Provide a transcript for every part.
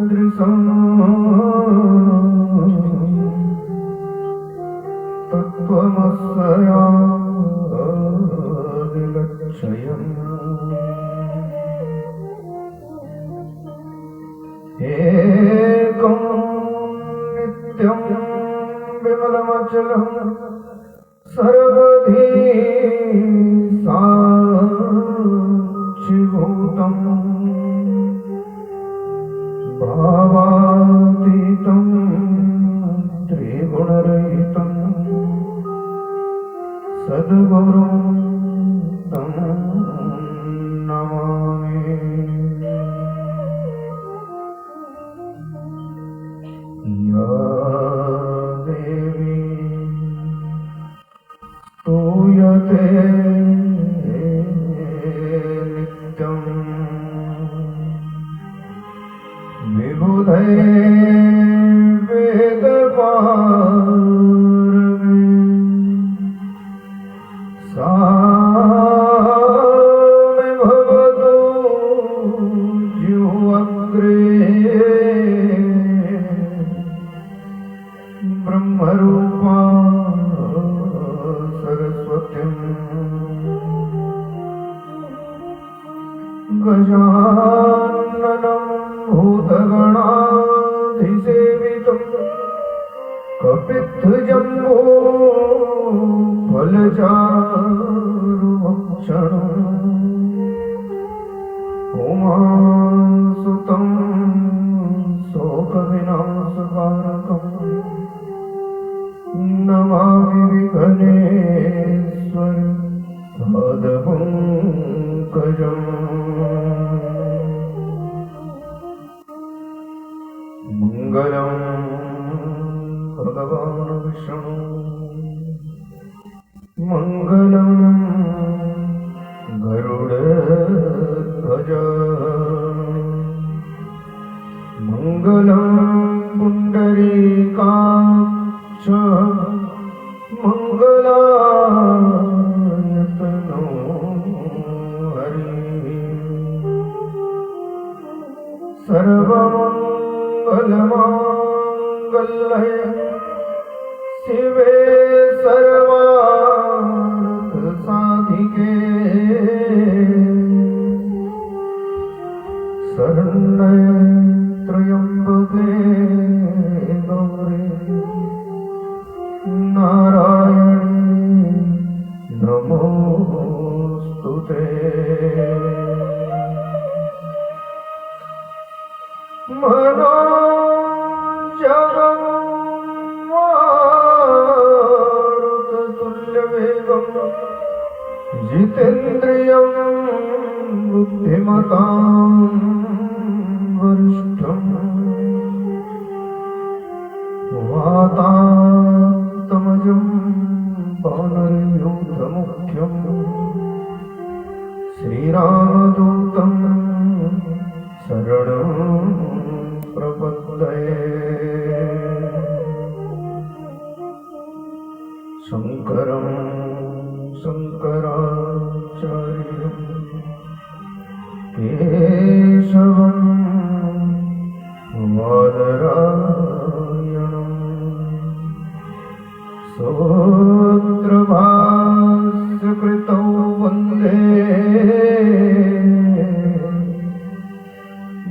सदृशं तत्त्वमस्यादिलक्ष्यम् एकं नित्यं विमलमचलं सर्वधी साक्षिभूतं भावातीतं त्रिगुणरहितं सद्गुरुं तं नमामि। या देवी स्तूयते नित्यं विबुधै वेदपारमे सा मे भवतु जीवग्रे ब्रह्मरूपा सरस्वतीं गजाननं भूतगणाधिसेवितं कपित्थजम्बो फलचारुभक्षणम् उमासुतं शोकविनाशकारकम् नमामि विघ्नेश्वर पादपङ्कजम्। मङ्गलं भगवान् विष्णु मङ्गलं गरुडध्वज मङ्गलं पुण्डरीकाक्ष मङ्गलायतनो हरि सर्वमङ्गलमाङ्गल्ये शिवे सर्वार्थसाधिके शरण्ये त्र्यम्बके गौरी नारायणी नमोस्तुते। मनोजवं मारुततुल्यवेगं जितेन्द्रियं बुद्धिमतां वरिष्ठम् वातात्मजं वानरयूथमुख्यं श्रीरामदूतं शरणं प्रपद्ये। शङ्करं शङ्कराचार्यं केशवं वादरायणं सूत्रभाष्यकृतौ वन्दे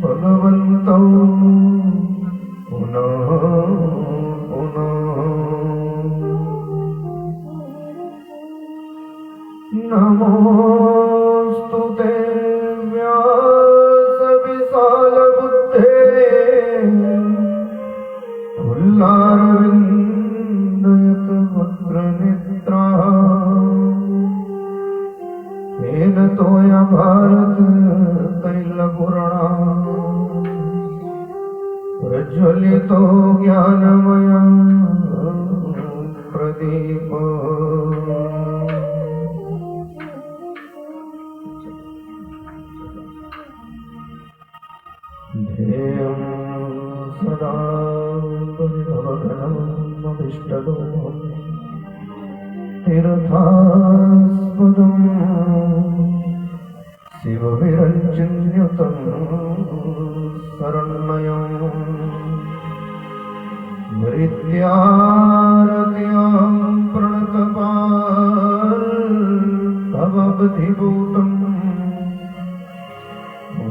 भगवन्तौ पुनः पुनः। नमोऽस्तुते व्यासविशालबुद्धे फुल्लारविन्दयतवक्त्रनेत्रा येन तोया भारत तैलपूर्णा प्रज्वलितो ज्ञानमय प्रदीप। ध्येयं सदा परिभवघनमभीष्टदोषं तीर्थास्पदं शिवविरञ्जन्युतं शरण्यं विद्यारत्यां प्रणतपावधिभूतम्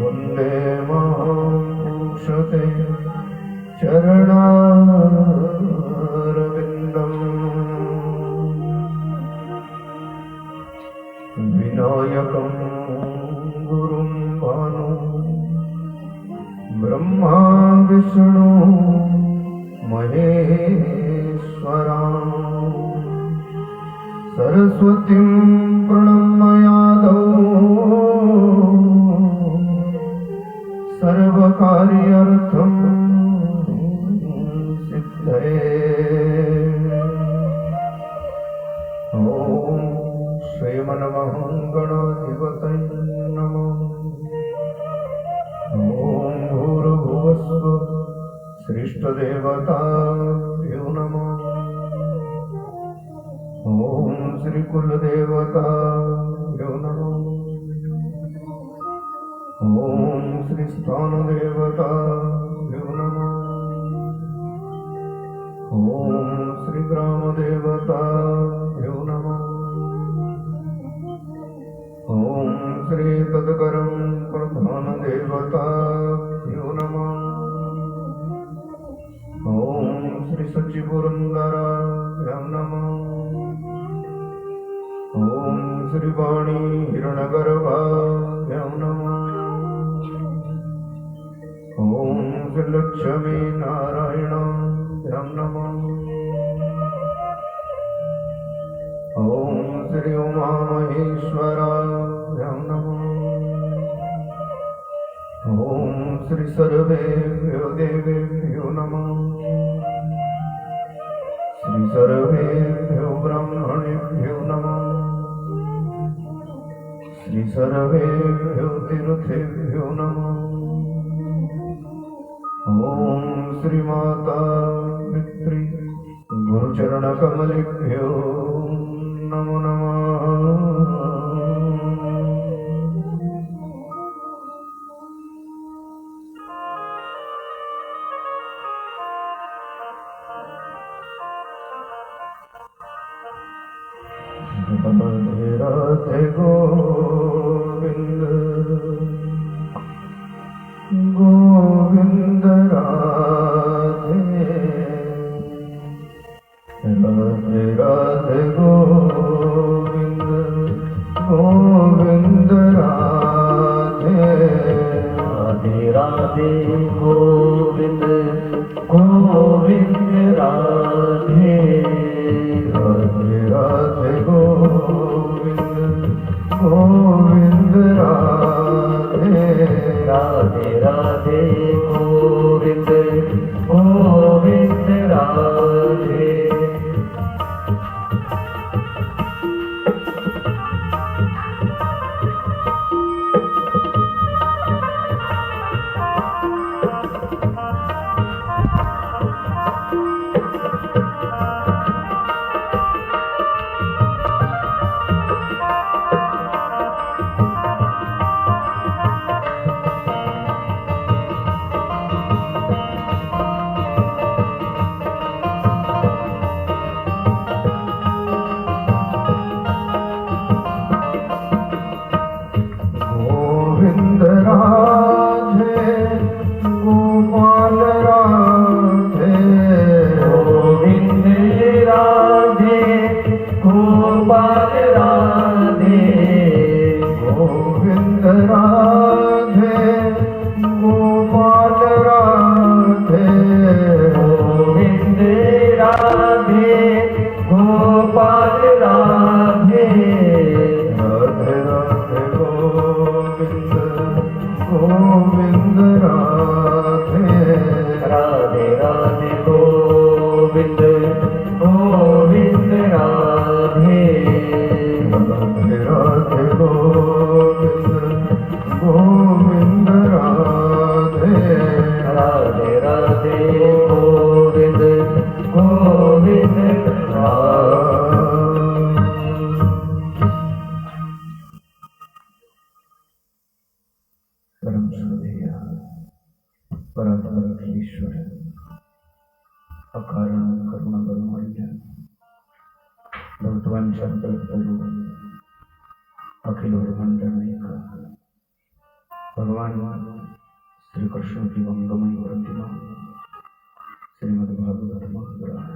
वन्दे मां पुरुषते चरणारविन्दम् विनायकं गुरुं भानु ब्रह्मा विष्णु महेश्वरा सरस्वतीं प्रणम्यादौ सर्वकार्यार्थं सिद्धये। ॐ श्रीमन्महागणाधिपतये नमः। ॐ भूर्भुवस्सुः श्रेष्ठदेवताभ्यो नमः। ॐ श्रीकुलदेवताभ्यो नमः। ॐ श्रीस्थानदेवताभ्यो नमः। ॐ श्रीग्रामदेवताभ्यो नमः। ॐ श्रीतत्करं प्रधानदेवताभ्यो नमः। ॐ श्रीसच्चिपुरन्दराभ्यां नमः। ॐ श्रीवाणी हिरण्यगर्भाभ्यां नमः। ॐ श्रीलक्ष्मी नारायणाभ्यां नमः। ॐ श्री उमामहेश्वराभ्यां नमः। ॐ श्री सर्वेभ्यो देवेभ्यो नमः। श्री सर्वेभ्यो ब्राह्मणेभ्यो नमः। श्री सर्वेभ्यो तीर्थेभ्यो नमः। ॐ श्रीमाता पितृ गुरुचरणकमलेभ्यो नमो नमः। राधे राधे गोविंद गोविंद राधे राधे राधे गोविंद गोविंद राधे राधे राधे गोविंद गोविंद राधे राधे राधे गोविंद गोविंद राधे राधे राधे गोविंद गोविंद राधे परम श्रद्धेय परम ईश्वर अकारण करुणा बलमय भगवान शंकर प्रभु अखिल ब्रह्मांड नायक भगवान श्री कृष्ण की मंगमय प्रतिमा श्रीमद् भागवत महापुराण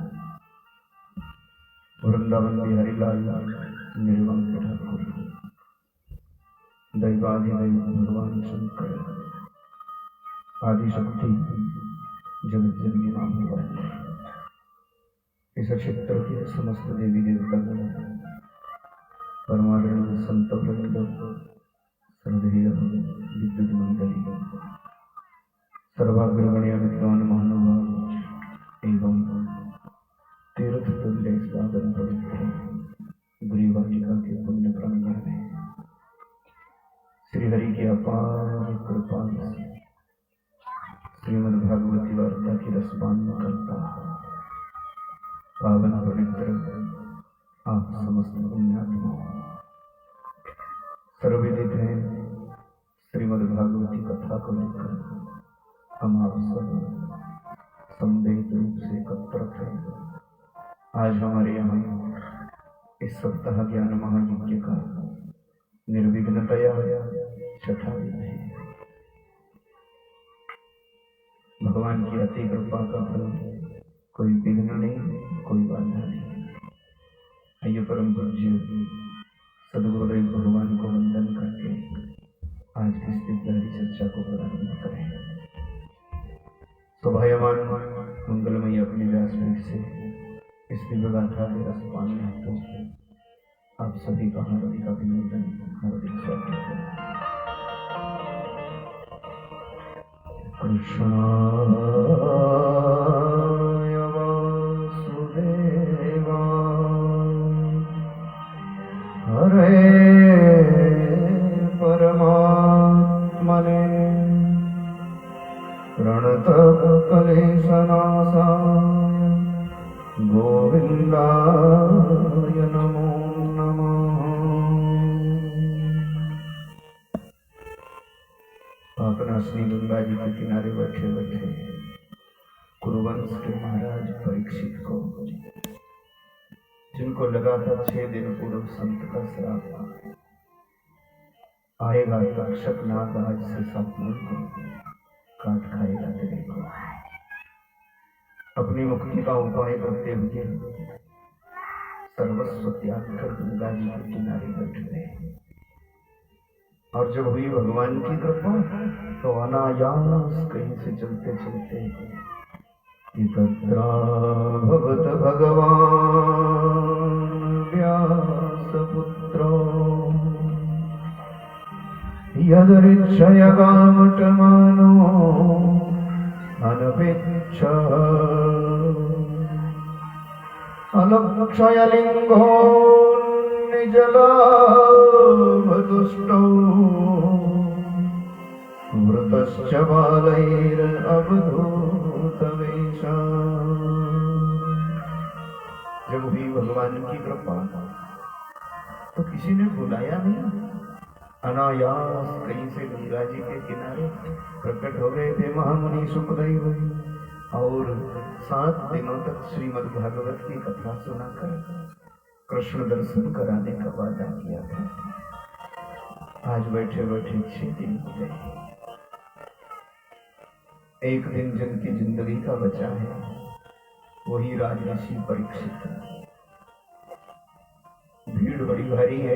वृंदावन बिहारी लाल निर्वंश ठाकुर दैवादिदेव भगवान शंकर आदिशक्ति जगत जननी नाम भगवान इस क्षेत्र के समस्त देवी देवतागण परमादरणीय संत वृंद श्रद्धेय विद्युत मंडली सर्वाग्रगण्य विद्वान महानुभाव एवं तीर्थ तुल्य साधन पवित्र गृहवाटिका के पुण्य प्रांगण में श्रीहरि की अपार कृपा से श्रीमद् भागवती वार्ता की रसपान करता पावन पवित्र आप समस्त पुण्यात्मा सर्वविदित हैं। श्रीमद् भागवती कथा को लेकर हम आप सब संदेह रूप से एकत्रित हैं। आज हमारे यहाँ इस सप्ताह ज्ञान महायज्ञ का निर्विघ्नतया छठा दिन है। भगवान की अति कृपा का फल कोई विघ्न नहीं, कोई बाधा नहीं। आइए परम पूज्य सदगुरुदेव भगवान को वंदन करके आज की इस दिव्यहारी चर्चा को प्रारंभ करें। शोभायमान मंगलमयी अपने व्यासपीठ से इस दिव्य गाथा के रसपान में तो आप सभी का हार्दिक अभिनंदन, हार्दिक स्वागत है। कृष्णाय वासुदेवाय हरे परमात्मने प्रणतः क्लेशनाशाय गोविंदाय नमो नमः। अपना श्री गंगा जी के किनारे बैठे बैठे कुरुवंश के महाराज परीक्षित को, जिनको लगा था 6 दिन पूर्व संत का श्राप आएगा, तक्षक नाग आज से सपनों को काट खाएगा तेरे को, अपनी मुक्ति का उपाय करते हुए सर्वस्व त्याग कर गंगा जी के किनारे बैठ गए। और जब हुई भगवान की कृपा तो अनायास कहीं से चलते चलते भगवत भगवान व्यास पुत्रो यदृच्छयगामटमानो अनपेक्ष अलक्षयलिंगो निजलाभदुष्टौ मृतश्च बालैरवधूतवेषा। जब हुई भगवान की कृपा तो किसी ने बुलाया नहीं, अनायास कहीं से गंगा जी के किनारे प्रकट हो गए थे महामुनि सुखदेव और 7 दिनों तक श्रीमद् भागवत की कथा सुनाकर कृष्ण दर्शन कराने का वादा किया था। आज बैठे बैठे 6 दिन हो गए। एक दिन जिनकी जिंदगी का बचा है वही राजऋषि परीक्षित। भीड़ बड़ी भारी है,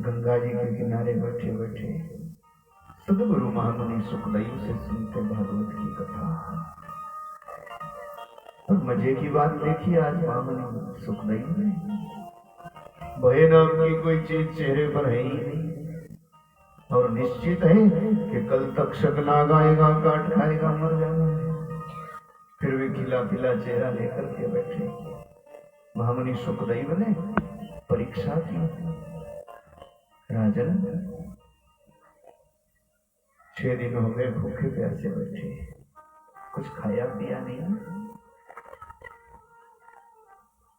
गंगा जी के किनारे बैठे बैठे सदगुरु महामुनि सुखदेव से सुनते भागवत की कथा। और मजे की बात देखिए, आज महामुनि सुखदेव ने भय नाम की कोई चीज चेहरे पर है ही नहीं और निश्चित है कि कल तक्षक नाग आएगा, काट खाएगा, मर जाना है। फिर भी खिला खिला चेहरा लेकर के बैठे। महामुनि सुखदेव ने परीक्षा की, राजन 6 दिन हो गए भूखे प्यासे बैठे, कुछ खाया पिया नहीं,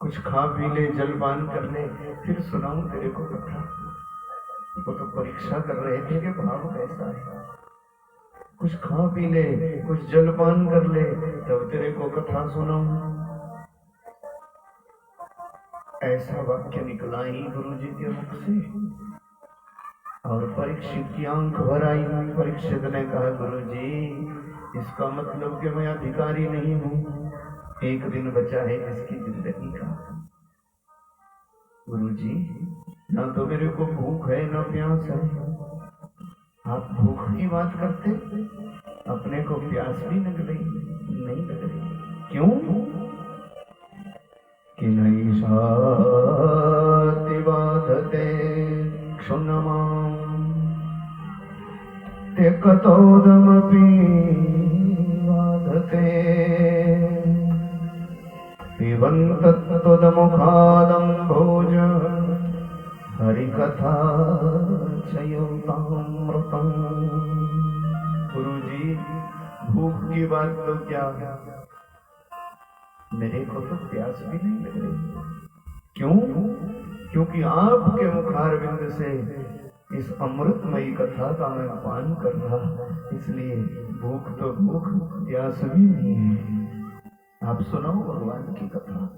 कुछ खा पी ले, जलपान कर ले, फिर सुनाऊं तेरे को कथा। वो तो परीक्षा कर रहे थे कि भाव कैसा है, कुछ खा पी ले, कुछ जलपान कर ले, तब तेरे को कथा सुनाऊं। ऐसा वाक्य निकला ही गुरुजी के मुख से। और परीक्षित की आंख भर आई। परीक्षित ने कहा, गुरुजी इसका मतलब कि मैं अधिकारी नहीं हूं, एक दिन बचा है इसकी जिंदगी का। गुरुजी ना तो मेरे को भूख है ना प्यास है। आप भूख की बात करते, अपने को प्यास भी लग रही नहीं लग रही, क्यों? कि नहीं शाति बाधते क्षुन्नमां ते कतोदमपि बाधते पिबन्त त्वदमुखादं भोज हरिकथा चयोतामृतम्। गुरुजी भूख की बात तो क्या, मेरे को तो प्यास भी नहीं लग रही। क्यों? क्योंकि आपके मुखारविंद से इस अमृतमयी कथा का मैं पान कर रहा, इसलिए भूख तो भूख, प्यास भी नहीं है। आप सुनाओ भगवान की कथा।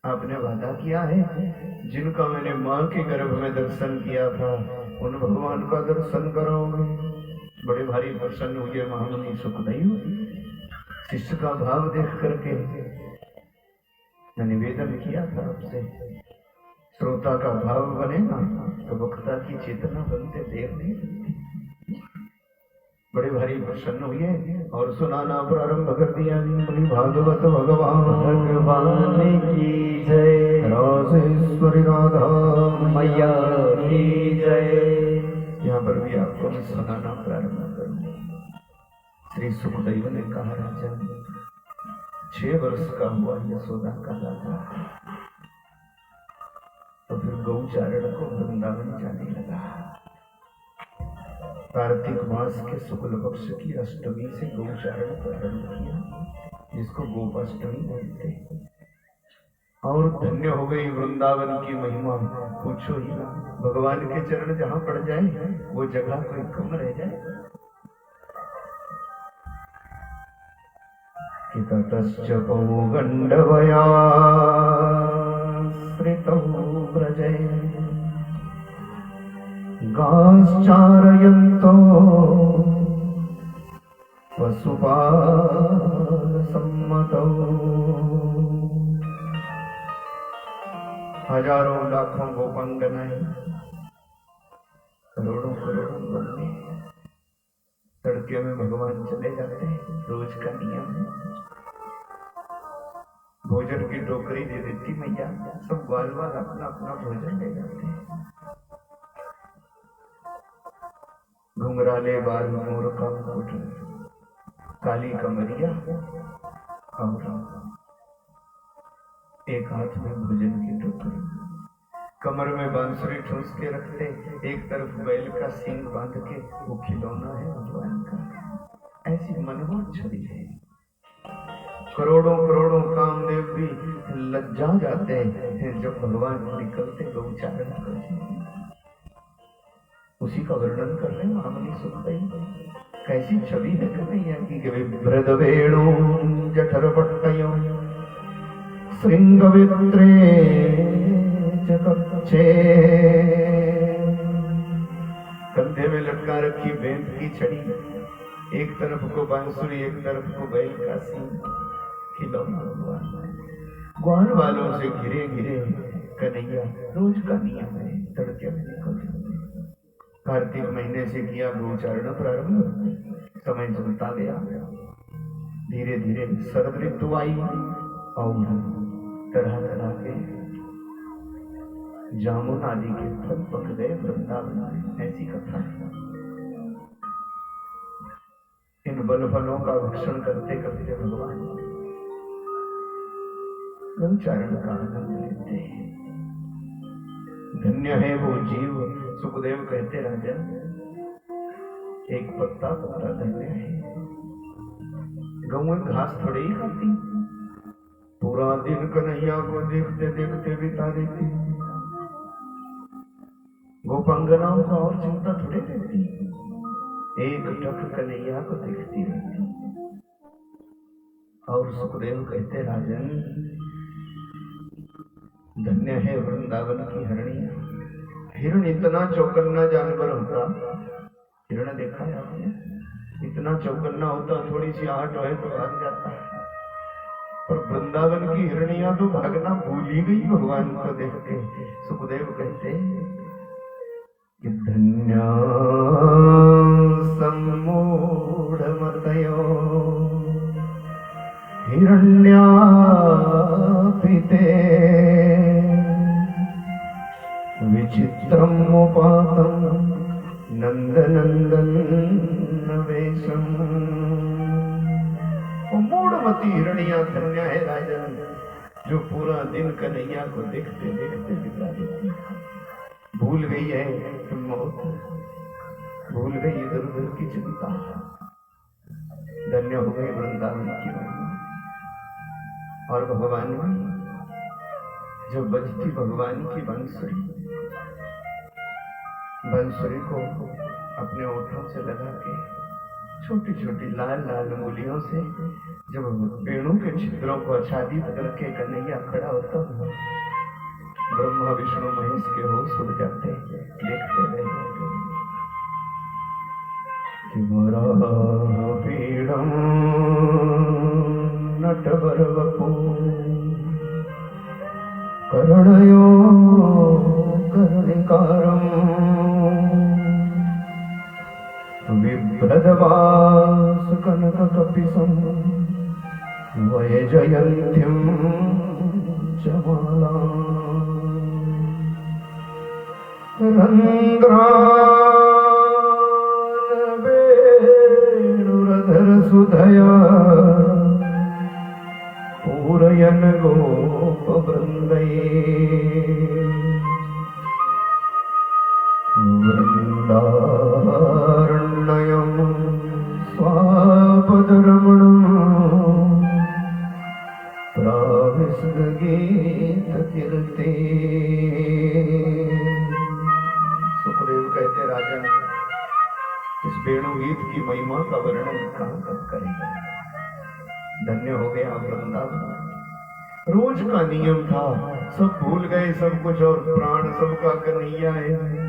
आपने वादा किया है, जिनका मैंने मां के गर्भ में दर्शन किया था, उन भगवान का दर्शन करोगे। बड़े भारी प्रसन्न हुए महामुनि सुखदेव। शिष्य का भाव देख करके मैं निवेदन किया था आपसे, श्रोता का भाव बने ना तो वक्ता की चेतना बनते देर नहीं लगती। बड़े भारी प्रसन्न हुए और सुनाना प्रारंभ कर दिया। बोली भागवत भगवान की जय। राजेश्वरी राधा मैया की जय। यहाँ पर भी आपको मैं सुनाना प्रारंभ करूँ। श्री सुखदेव ने कहा, राजन 6 वर्ष का हुआ यशोदा का लाला, तो फिर गौचारण को वृंदावन जाने लगा। कार्तिक मास के शुक्ल पक्ष की अष्टमी से गौचारण प्रारंभ किया, जिसको गोपाष्टमी बोलते हैं। और धन्य हो गई वृंदावन की महिमा, पूछो ही ना। भगवान के चरण जहां पड़ जाए वो जगह कोई कम रह जाए। ततश्च पौगण्डवया श्रितौ व्रजे गाश्चारयन्तो पशुपालसम्मतौ। हजारों लाखों गोपांगनाएं, करोड़ों करोड़ों बंदे तड़के में भगवान चले जाते हैं। रोज का नियम है। भोजन की टोकरी दे देती मैया, सब ग्वाल वाल अपना अपना भोजन ले जाते हैं। घुंघराले बाल, मोर का मुकुट, काली कमरिया और एक हाथ में भोजन की टोकरी, कमर में बांसुरी ठूस के रखते, एक तरफ बैल का सींग बांध के, वो खिलौना है भगवान का। ऐसी मनोहर छवि है। करोड़ों करोड़ों कामदेव भी लज्जा जाते हैं जब भगवान निकलते गौचारण करते। उसी का वर्णन कर रहे महामुनि सुखदेव। कैसी छवि है कन्हैया की। वृद वेणु जठर पट्टयो श्रृंगवित्रे चकच्चे, कंधे में लटका रखी बेंत की छड़ी, एक तरफ को बांसुरी, एक तरफ को बैल का सींग, खिलौना भगवान। ग्वाल वालों से घिरे घिरे कन्हैया, रोज का नियम है, तड़के में निकल जाते। कार्तिक महीने से किया गोचारण प्रारंभ, समय चलता गया। धीरे धीरे शरद ऋतु आई और तरह तरह के जामुन आदि के फल पक गए वृंदावन में। ऐसी कथा है। इन बल फलों का भक्षण करते करते भगवान गौचारण का आनंद लेते हैं। धन्य है वो जीव। सुखदेव कहते राजन, एक पत्ता पत्ता धन्य है। गौएं घास थोड़ी ही खाती, पूरा दिन कन्हैया को देखते देखते बिता देती। गोपांगनाओं का और चिंता थोड़ी रहती। एक टक कन्हैया को दिखती रहती। और सुखदेव कहते राजन धन्य है वृंदावन की हिरणिया। हिरण इतना चौकन्ना जानवर होता, हिरण देखा है आपने? इतना चौकन्ना होता, थोड़ी सी आहट हो तो भाग जाता है। पर वृंदावन की हिरणिया तो भागना भूल ही गई भगवान को देख के। सुखदेव कहते कि धन्य सम्मूढ़ मतयो हिरण्यापिते विचित्रम उपातम नंदनंदन वेशम। मूढ़मती हिरणिया धन्य है राजन, जो पूरा दिन कन्हैया को देखते देखते बिता देती। भूल गई है मौत, भूल गई इधर उधर की चिंता। धन्य हो गई वृंदावन की महिमा। और भगवान की जो बजती भगवान की बंसुरी, बंसुरी को अपने ओठों से लगा के छोटी छोटी लाल लाल उंगलियों से जब वेणु के छिद्रों को आच्छादित करके कन्हैया खड़ा होता, ब्रह्मा विष्णु महेश के होश उड़ जाते, देखते रह जाते। कि वराह पीड़म नटवर वपु करुणयो करुणिकारम बिभ्रदवास कनक कपिसं वैजयन्तीं चमाला रंध्रान वेणुरधर सुधया पूरयन गोप वृंदये वृंदारण्यं स्वापदरमणं प्राविशद्गीत कीर्ते। सुखदेव कहते राजा इस वेणु गीत की महिमा का वर्णन कहाँ तक करेंगे। धन्य हो गया वृंदावन। रोज का नियम था, सब भूल गए सब कुछ और प्राण सबका कन्हैया है।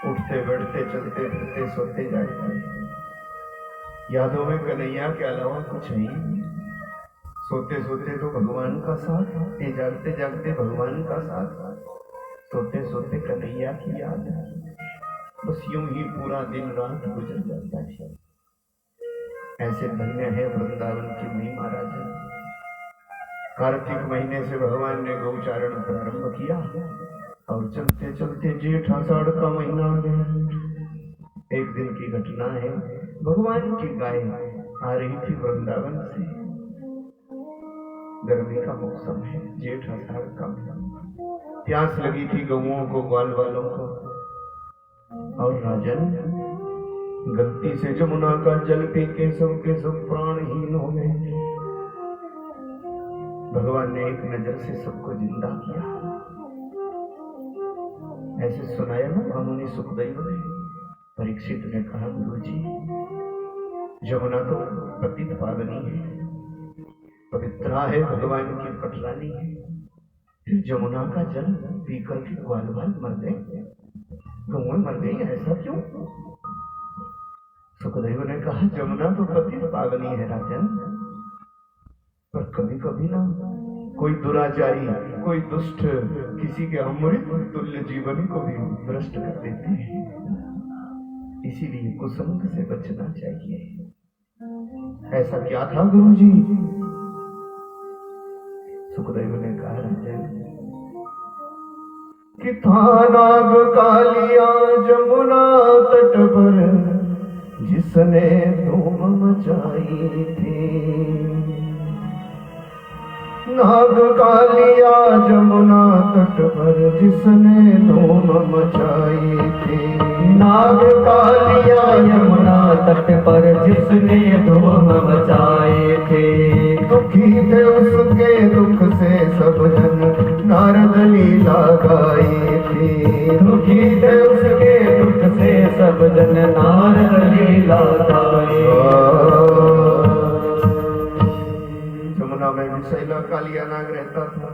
उठते बैठते चलते फिरते सोते जागते यादों में कन्हैया के अलावा कुछ नहीं। सोते सोते तो भगवान का साथ, ये जागते जागते भगवान का साथ, सोते सोते कन्हैया की याद। बस यूं ही पूरा दिन रात गुजर जाता है। ऐसे धन्य है वृंदावन की महिमा राजा। कार्तिक महीने से भगवान ने गौचारण प्रारंभ किया और चलते चलते जेठ आषाढ़ का महीना गया। एक दिन की घटना है, भगवान की गाय आ रही थी वृंदावन से। गर्मी का मौसम है, जेठ आषाढ़ का महीना। प्यास लगी थी गौओं को, ग्वाल वालों को। और राजन गलती से जमुना का जल पी के सब प्राणहीन हो गए। भगवान ने एक नजर से सबको जिंदा किया। ऐसे सुनाया ना मुनि सुखदेव ने। परीक्षित ने कहा गुरुजी जमुना तो पतित पावनी है, पवित्रा है, भगवान की पटरानी है, फिर जमुना का जल पीकर के ग्वाल मर गए, गौएं मर गई, ऐसा क्यों? सुखदेव ने कहा जमुना तो पतित पावनी है राजन, पर कभी कभी ना कोई दुराचारी, कोई दुष्ट किसी के अमृत तुल्य जीवन को भी भ्रष्ट कर देते हैं। इसीलिए कुसंग से बचना चाहिए। ऐसा क्या था गुरुजी? सुखदेव ने कहा राजन कि था नाग कालिया जमुना तट पर जिसने धूम मचाई थी। नाग कालिया जमुना तट पर जिसने धूम मचाई थी। नाग कालिया यमुना तट पर जिसने धूम मचाए थे। दुखी थे उसके दुख से सब जन नारद लीला गाई थी। दुखी थे उसके दुख से सब जन नारद लाए। जमुना में विषैला कालिया नाग रहता था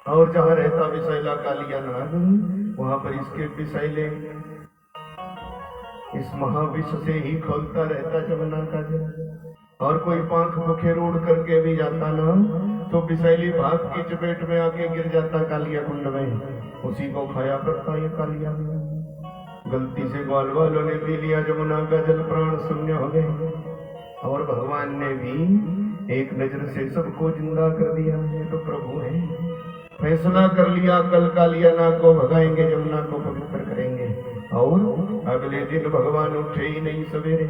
और जहाँ रहता विषैला कालिया नाग वहां पर इसके विषैले इस महाविश्व से ही खोलता रहता जमुना का जल। और कोई पांख बुखे रोड करके भी जाता ना तो विषैली भाग की चपेट में आके गिर जाता कालिया कुंड में, उसी को खाया करता ये कालिया। गलती से ग्वाल वालों ने पी लिया जमुना का जल, प्राण शून्य हो गए और भगवान ने भी एक नजर से सबको जिंदा कर दिया। ये तो प्रभु है, फैसला कर लिया कल कालिया नाग को भगाएंगे, जमुना को पवित्र करेंगे। और अगले दिन भगवान उठे ही नहीं सवेरे,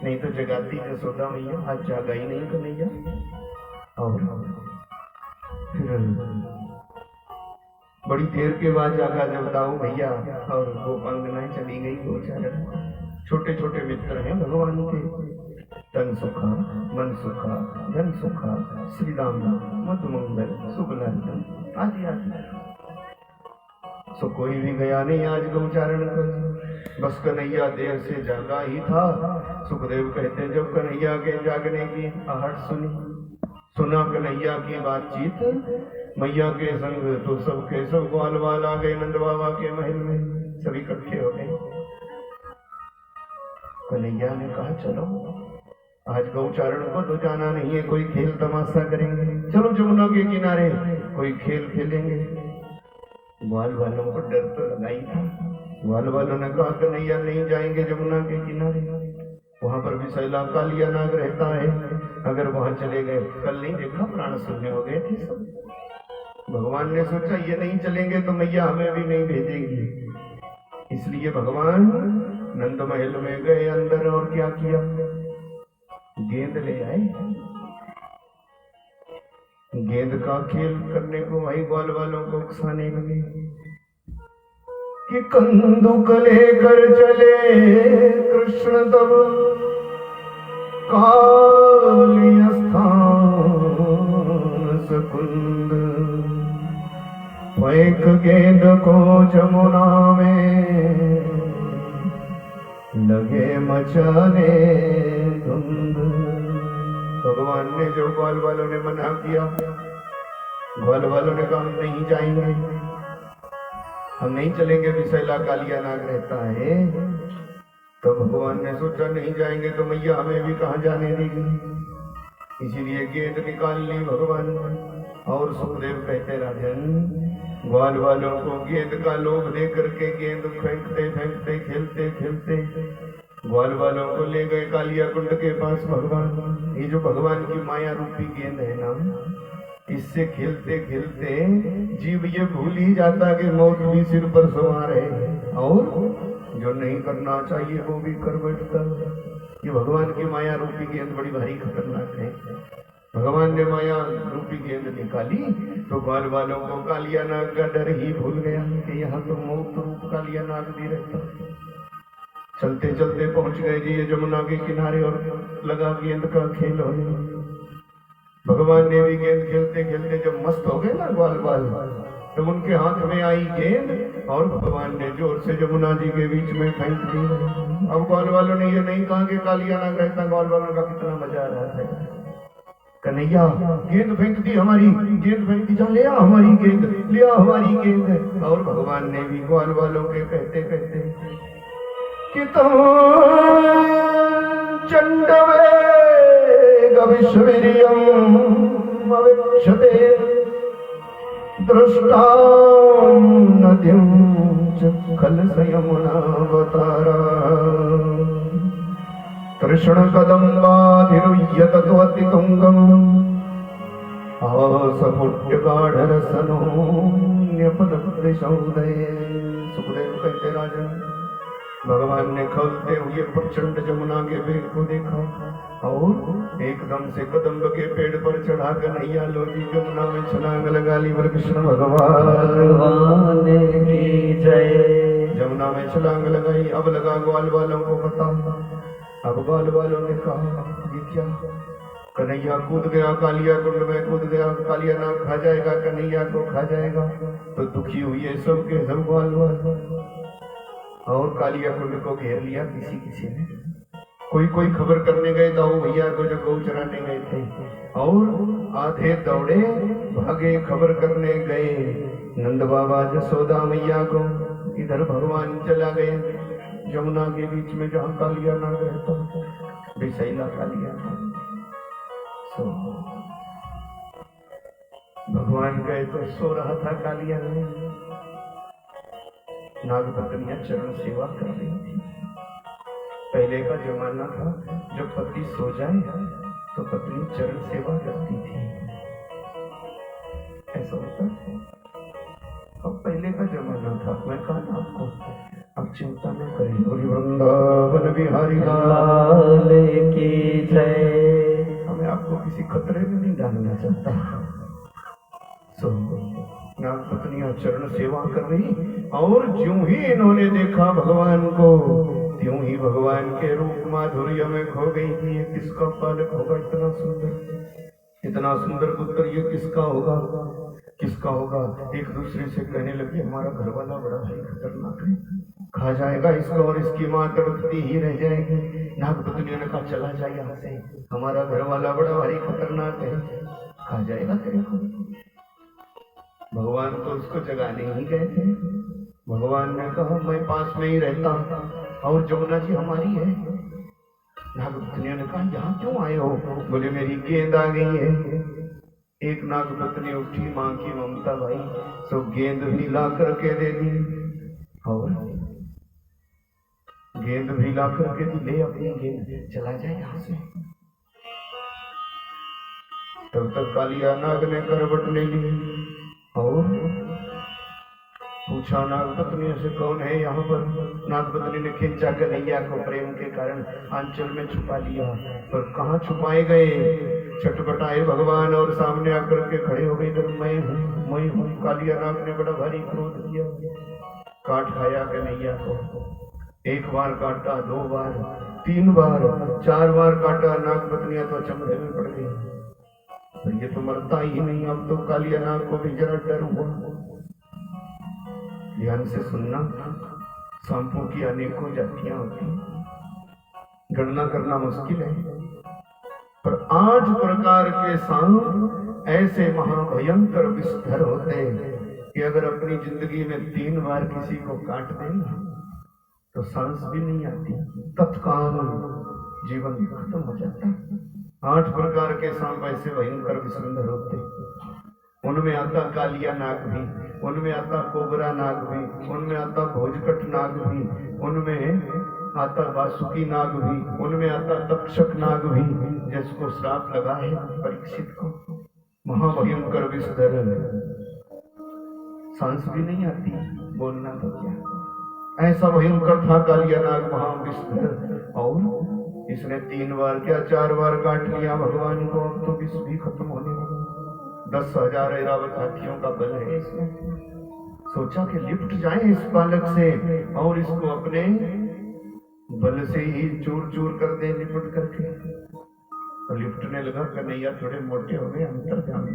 नहीं तो जगाती जसोदा मैया, आज जागा ही नहीं कन्हैया। और फिर बड़ी देर के बाद जागा जब दाऊ भैया और गोपांगनाएं चली गई, गोचारण छोटे छोटे मित्र हैं भगवान के, तन सुखा मन सुखा धन सुखा श्री राम मधु मंगल शुभ नंदन आदि आदि। सो कोई भी गया नहीं आज गोचारण कर, बस कन्हैया देर से जागा ही था। सुखदेव कहते जब कन्हैया के जागने की आहट सुनी, सुना कन्हैया की बातचीत मैया के संग, तो सब के सब ग्वाल वाल आ गए नंद बाबा के महल में, सभी इकट्ठे हो गए। कन्हैया ने कहा चलो आज गौचारण को तो जाना नहीं है, कोई खेल तमाशा करेंगे, चलो जमुना के किनारे कोई खेल खेलेंगे। ग्वाल वालों को डर तो लगा ही था, ग्वाल वालों ने कहा कन्हैया नहीं जाएंगे जमुना के किनारे, वहां पर विषैला कालिया नाग रहता है, अगर वहां चले गए, कल नहीं देखा प्राण शून्य हो गए थे सब। भगवान ने सोचा ये नहीं चलेंगे तो मैया हमें भी नहीं भेजेंगी, इसलिए भगवान नंद महल में गए अंदर और क्या किया, गेंद ले आए। गेंद का खेल करने को भाई ग्वाल वालों को उकसाने लगे कि कंदुक लेकर चले कृष्ण तब काली स्थान सकुंद, फेंक गेंद को जमुना में लगे मचाने धुंध। भगवान ने जो ग्वाल वालों ने मना किया, ग्वाल वालों ने कहा हम नहीं जाएंगे, हम नहीं चलेंगे, विषैला कालिया नाग रहता है। तो भगवान ने सोचा नहीं जाएंगे तो मैया हमें भी कहाँ जाने देगी, इसीलिए गेंद निकाल ली भगवान ने। और सुखदेव कहते राजन ग्वाल वालों को गेंद का लोभ दे करके गेंद फेंकते फेंकते खेलते खेलते ग्वाल वालों को ले गए कालिया कुंड के पास भगवान। ये जो भगवान की माया रूपी गेंद है ना, इससे खेलते खेलते जीव ये भूल ही जाता कि मौत भी सिर पर सवार है और जो नहीं करना चाहिए वो भी कर बैठता। ये भगवान की माया रूपी गेंद बड़ी भारी खतरनाक है। भगवान ने माया रूपी गेंद निकाली तो ग्वाल वालों को कालिया नाग का डर ही भूल गया कि यहाँ तो मौत रूप कालिया नाग भी रहता। चलते चलते पहुंच गए जी ये जमुना के किनारे और लगा गेंद का खेल होने। भगवान ने भी गेंद खेलते खेलते जब मस्त हो गए ना ग्वाल वाल, तो उनके हाथ में आई गेंद और भगवान ने जोर से जमुना जी के बीच में फेंक दी। अब ग्वाल वालों ने ये नहीं कहा कि कालिया नाग रहता, ग्वाल वालों का कितना मजा आ रहा था। कन्हैया गेंद फेंक दी हमारी, गेंद फेंक दी, जा ले आ हमारी गेंद, ले आ हमारी गेंद। और भगवान ने भी ग्वाल वालों के कहते कहते कि तुम चंडवे गविश्वीर्यं अविक्षते दृष्टां नद्यं च खलसयमुनावतारा कृष्ण कदम्बाधिरुह्यत त्वतितुङ्गम् आसपुट्य गाढरसनो न्यपदकृशौदये। सुखदेव कहते राजन भगवान ने खोलते हुए प्रचंड जमुना के वेग को देखा और एकदम से कदम्ब के पेड़ पर चढ़ा कन्हैया लो जी जमुना में छलांग लगा ली। कृष्ण भगवान की जय। जमुना में छलांग लगाई। अब लगा ग्वाल वालों को पता। अब ग्वाल वालों ने कहा ये क्या, कन्हैया कूद गया कालिया कुंड में, कूद गया, कालिया नाग खा जाएगा, कन्हैया को खा जाएगा। तो दुखी हुई है सब के सब ग्वाल वाल और कालिया कुंड को घेर लिया किसी किसी ने। कोई कोई खबर करने गए दाऊ भैया को जो गौ चराने गए थे, और आधे दौड़े भागे खबर करने गए नंद बाबा जसोदा मैया को। इधर भगवान चला गए यमुना के बीच में जहाँ कालिया नाग रहता, विषैला कालिया नाग। सो भगवान गए तो सो रहा था कालिया नाग पत्नियां चरण सेवा कर रही थी। पहले का जमाना था जब पति सो जाए तो पत्नी चरण सेवा करती थी, ऐसा होता था। अब पहले का जमाना था, मैं कहा ना आपको, अब चिंता न करें। वृंदावन बिहारी लाल की जय। हमें आपको किसी खतरे में नहीं डालना चाहता। सो नाग पत्नियां चरण सेवा कर रही, और ज्यों ही इन्होंने देखा भगवान को, त्यों ही भगवान के रूप माधुर्य में खो गई थी। ये किसका बालक होगा इतना सुंदर, इतना सुंदर पुत्र, ये किसका होगा, किसका होगा। एक दूसरे से कहने लगे हमारा घर वाला बड़ा भाई खतरनाक है, खा जाएगा इसको और इसकी माँ तड़पती ही रह जाएगी। नाग पत्नियों ने कहा चला जाए यहाँ से, हमारा घर वाला बड़ा भारी खतरनाक है, खा जाएगा तेरे को। भगवान तो उसको जगाने ही गए थे। भगवान ने कहा मैं पास में ही रहता और जमुना जी हमारी है। नाग पत्नियों ने कहा यहाँ क्यों आए हो? बोले मेरी गेंद आ गई है। एक नाग पत्नी उठी, माँ की ममता भाई, सो गेंद भी ला करके दे दी, और गेंद भी ला करके दी, ले अपनी गेंद, चला जाए यहाँ से। तब तक कालिया नाग ने करवट ले ली और पूछा नाग पत्नी से कौन है यहाँ पर। नाग पत्नी ने खींचा कन्हैया को प्रेम के कारण आंचल में छुपा लिया, पर कहाँ छुपाए गए, छटपटाए भगवान और सामने आकर के खड़े हो गए। मैं हूँ। कालिया नाग ने बड़ा भारी क्रोध किया, काट खाया कन्हैया को। एक बार काटा, 2 बार, 3 बार, 4 बार काटा। नाग पत्नियां तो अचंभे में पड़ गई, पर ये तो मरता ही नहीं। अब तो कालिया नाग को भी जरा डर हुआ। ध्यान से सुनना, सांपों की अनेकों जातियां होती, गणना करना मुश्किल है, पर 8 प्रकार के सांप ऐसे महाभयंकर विषधर होते हैं कि अगर अपनी जिंदगी में 3 बार किसी को काट देना तो सांस भी नहीं आती, तत्काल जीवन खत्म हो जाता है। 8 प्रकार के सांप ऐसे भयंकर विषधर होते, उनमें आता कालिया नाग भी, उनमें आता कोबरा नाग भी, उनमें आता भोजकट नाग भी, उनमें आता वासुकी नाग भी, उनमें आता तक्षक नाग भी, जिसको श्राप लगा है परीक्षित को। महाभयंकर विषधर, सांस भी नहीं आती, बोलना तो क्या। ऐसा भयंकर था कालिया नाग महाविषधर, और इसने 3 बार क्या 4 बार काट लिया भगवान को। अब तो विष भी खत्म होने लगा। 10,000 ऐरावत हाथियों का बल है इसमें। सोचा कि लिपट जाए इस बालक से और इसको अपने बल से ही चूर चूर कर दे, लिपट करके। तो लिपटने लगा, कन्हैया थोड़े मोटे हो गए, अंतर जाने,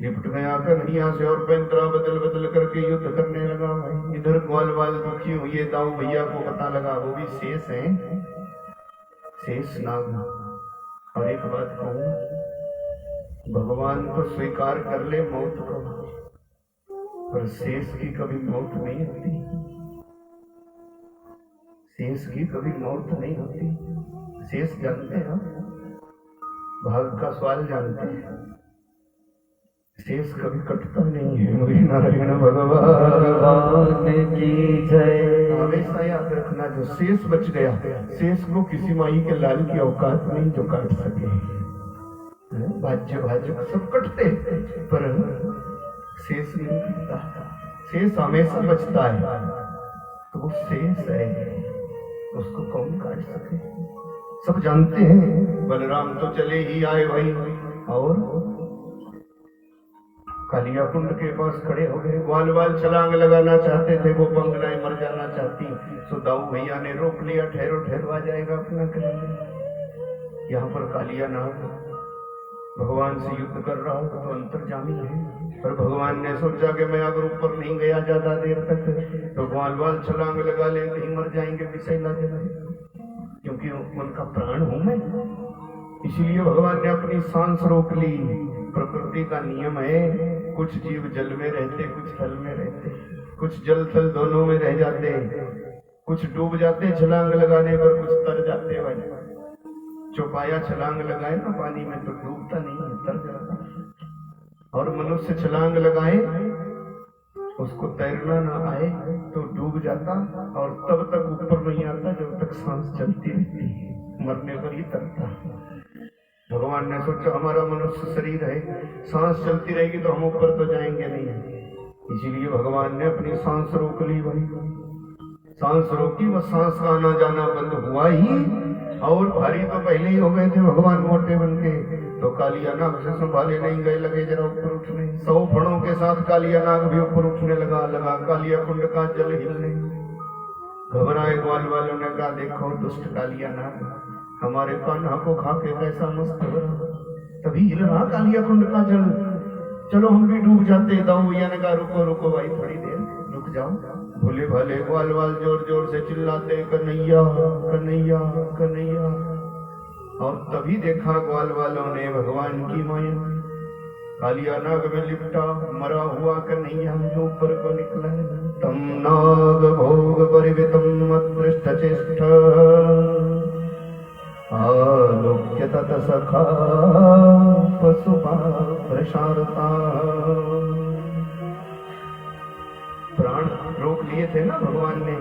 लिपट गया कन्हैया से और पैंतरा बदल बदल करके युद्ध करने लगा। भाई इधर ग्वाल वाल दुखी हुए, दाऊ भैया को पता लगा वो भी शेष है, शेष नाग। और एक बात कहूं, भगवान तो स्वीकार कर ले मौत को, पर शेष की कभी मौत नहीं होती, शेष की कभी मौत नहीं होती। शेष जानते हैं, भाग का सवाल जानते हैं, शेष कभी कटता नहीं है। नारायण भगवान की जय। हमेशा याद रखना, जो शेष बच गया, शेष को किसी माई के लाल की औकात नहीं जो काट सके। भाज्य भाज्य सब कटते, पर शेष नहीं कटता, शेष हमेशा बचता है। तो वो शेष है, उसको कौन काट सके। सब जानते हैं बलराम तो चले ही आए भाई, और कालिया कुंड के पास खड़े हो गए। ग्वाल वाल छलांग लगाना चाहते थे, वो पंगनाएं मर जाना चाहती, तो दाऊ भैया ने रोक लिया, ठहरो ठहरो, आ जाएगा अपना करेंगे। यहाँ पर कालिया नाग भगवान से युद्ध कर रहा था, तो अंतर्जामी है, पर भगवान ने सोचा कि मैं अगर ऊपर नहीं गया ज्यादा देर तक तो ग्वाल वाल छलांग लगा लेंगे, मर जाएंगे, विषैला जलाए। क्योंकि उनका प्राण हूं मैं। इसीलिए भगवान ने अपनी सांस रोक ली। प्रकृति का नियम है, कुछ जीव जल में रहते, कुछ थल में रहते, कुछ जल थल दोनों में रह जाते, कुछ डूब जाते छलांग लगाने पर, कुछ तर जाते। भाई चौपाया छलांग लगाए ना पानी में तो डूबता नहीं है, तर जाता। और मनुष्य छलांग लगाए, उसको तैरना ना आए तो डूब जाता, और तब तक ऊपर नहीं आता जब तक सांस चलती रहती है, मरने पर ही तरता। भगवान ने सोचा हमारा मनुष्य शरीर है, सांस चलती रहेगी तो हम ऊपर तो जाएंगे नहीं। इसीलिए भगवान ने अपनी सांस रोक ली। भाई सांस रोकी, वह सांस का आना जाना बंद हुआ ही। और भारी तो पहले ही हो गए थे भगवान मोटे बन के, तो कालिया नाग से संभाले नहीं गए, लगे जरा ऊपर उठने। 100 फणों के साथ कालिया नाग भी ऊपर उठने लगा कालिया कुंड का जल हिलने। घबराए ग्वाल वालों ने कहा देखो दुष्ट कालिया नाग हमारे कान्हा को खा के कैसा मस्त हो रहा, तभी हिल रहा कालिया कुंड का जल, चलो हम भी डूब जाते। दाऊ भैया ने कहा रुको रुको भाई थोड़ी देर रुक जाओ। भोले भाले ग्वाल वाल जोर जोर से चिल्लाते कन्हैया कन्हैया कन्हैया। और तभी देखा ग्वाल वालों ने भगवान की माया, कालिया नाग में लिपटा मरा हुआ कन्हैया जो ऊपर को निकला। तम नाग भोग परिवितम अदृष्ट चेष्ट आलोक्य तत सखा पशुपा प्रशारता। प्राण रोक लिए थे ना भगवान ने,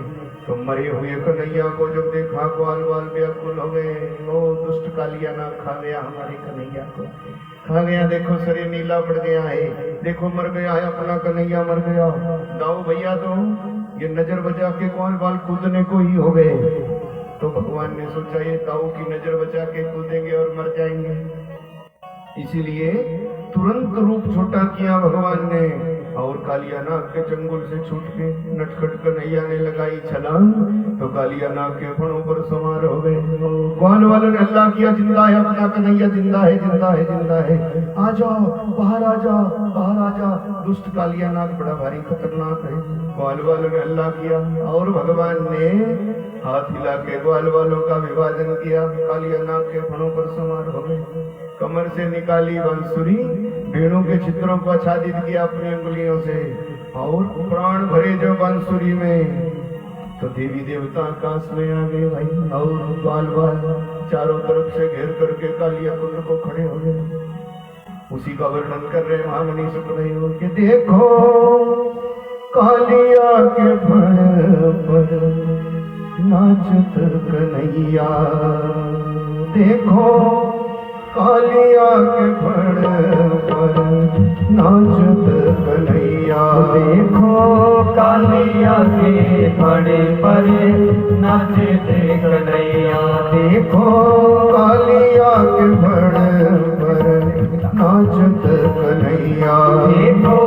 तो मरे हुए कन्हैया को जब देखा ग्वाल वाल व्याकुल हो गए। ओ दुष्ट कालिया नाग खा गया हमारे कन्हैया को, खा गया, देखो शरीर नीला पड़ गया है, देखो मर गया है अपना कन्हैया मर गया। दाऊ भैया तो ये नजर बचा के ग्वाल वाल कूदने को ही हो गए। तो भगवान ने सोचा ये दाऊ की नजर बचा के कूदेंगे और मर जाएंगे, इसीलिए तुरंत रूप छोटा किया भगवान ने। और कालिया नाग के चंगुल से छूट के नटखट कन्हैया ने लगाई छलांग, तो कालिया नाग के फणों पर सवार हो गए। ग्वाल वालों ने अल्लाह किया जिंदा है अपना कन्हैया, जिंदा है जिंदा है जिंदा है, आ जाओ बाहर आ जाओ बाहर आ जाओ। दुष्ट कालिया नाग बड़ा भारी खतरनाक है। ग्वाल वालों ने अल्लाह किया और भगवान ने हाथ हिला के ग्वाल वालों का विभाजन किया। कालिया नाग के फणों पर सवार हो गए। कमर से निकाली बांसुरी, भेड़ों के चित्रों को आच्छादित किया अपनी अंगुलियों से, और प्राण भरे जो बांसुरी में, तो देवी देवता आकाश में आ गए भाई। और ग्वाल वाल चारों तरफ से घेर करके कालिया कुंड को खड़े हो गए। उसी का वर्णन कर रहे महामुनि सुख रहे हो कि देखो कालिया के फण पर नाचत कन्हैया, देखो कालिया के फण पर नाचत कन्हैया, देखो कालिया के फण पर नाचत कन्हैया, देखो कालिया के फण पर नाचत कन्हैया, देखो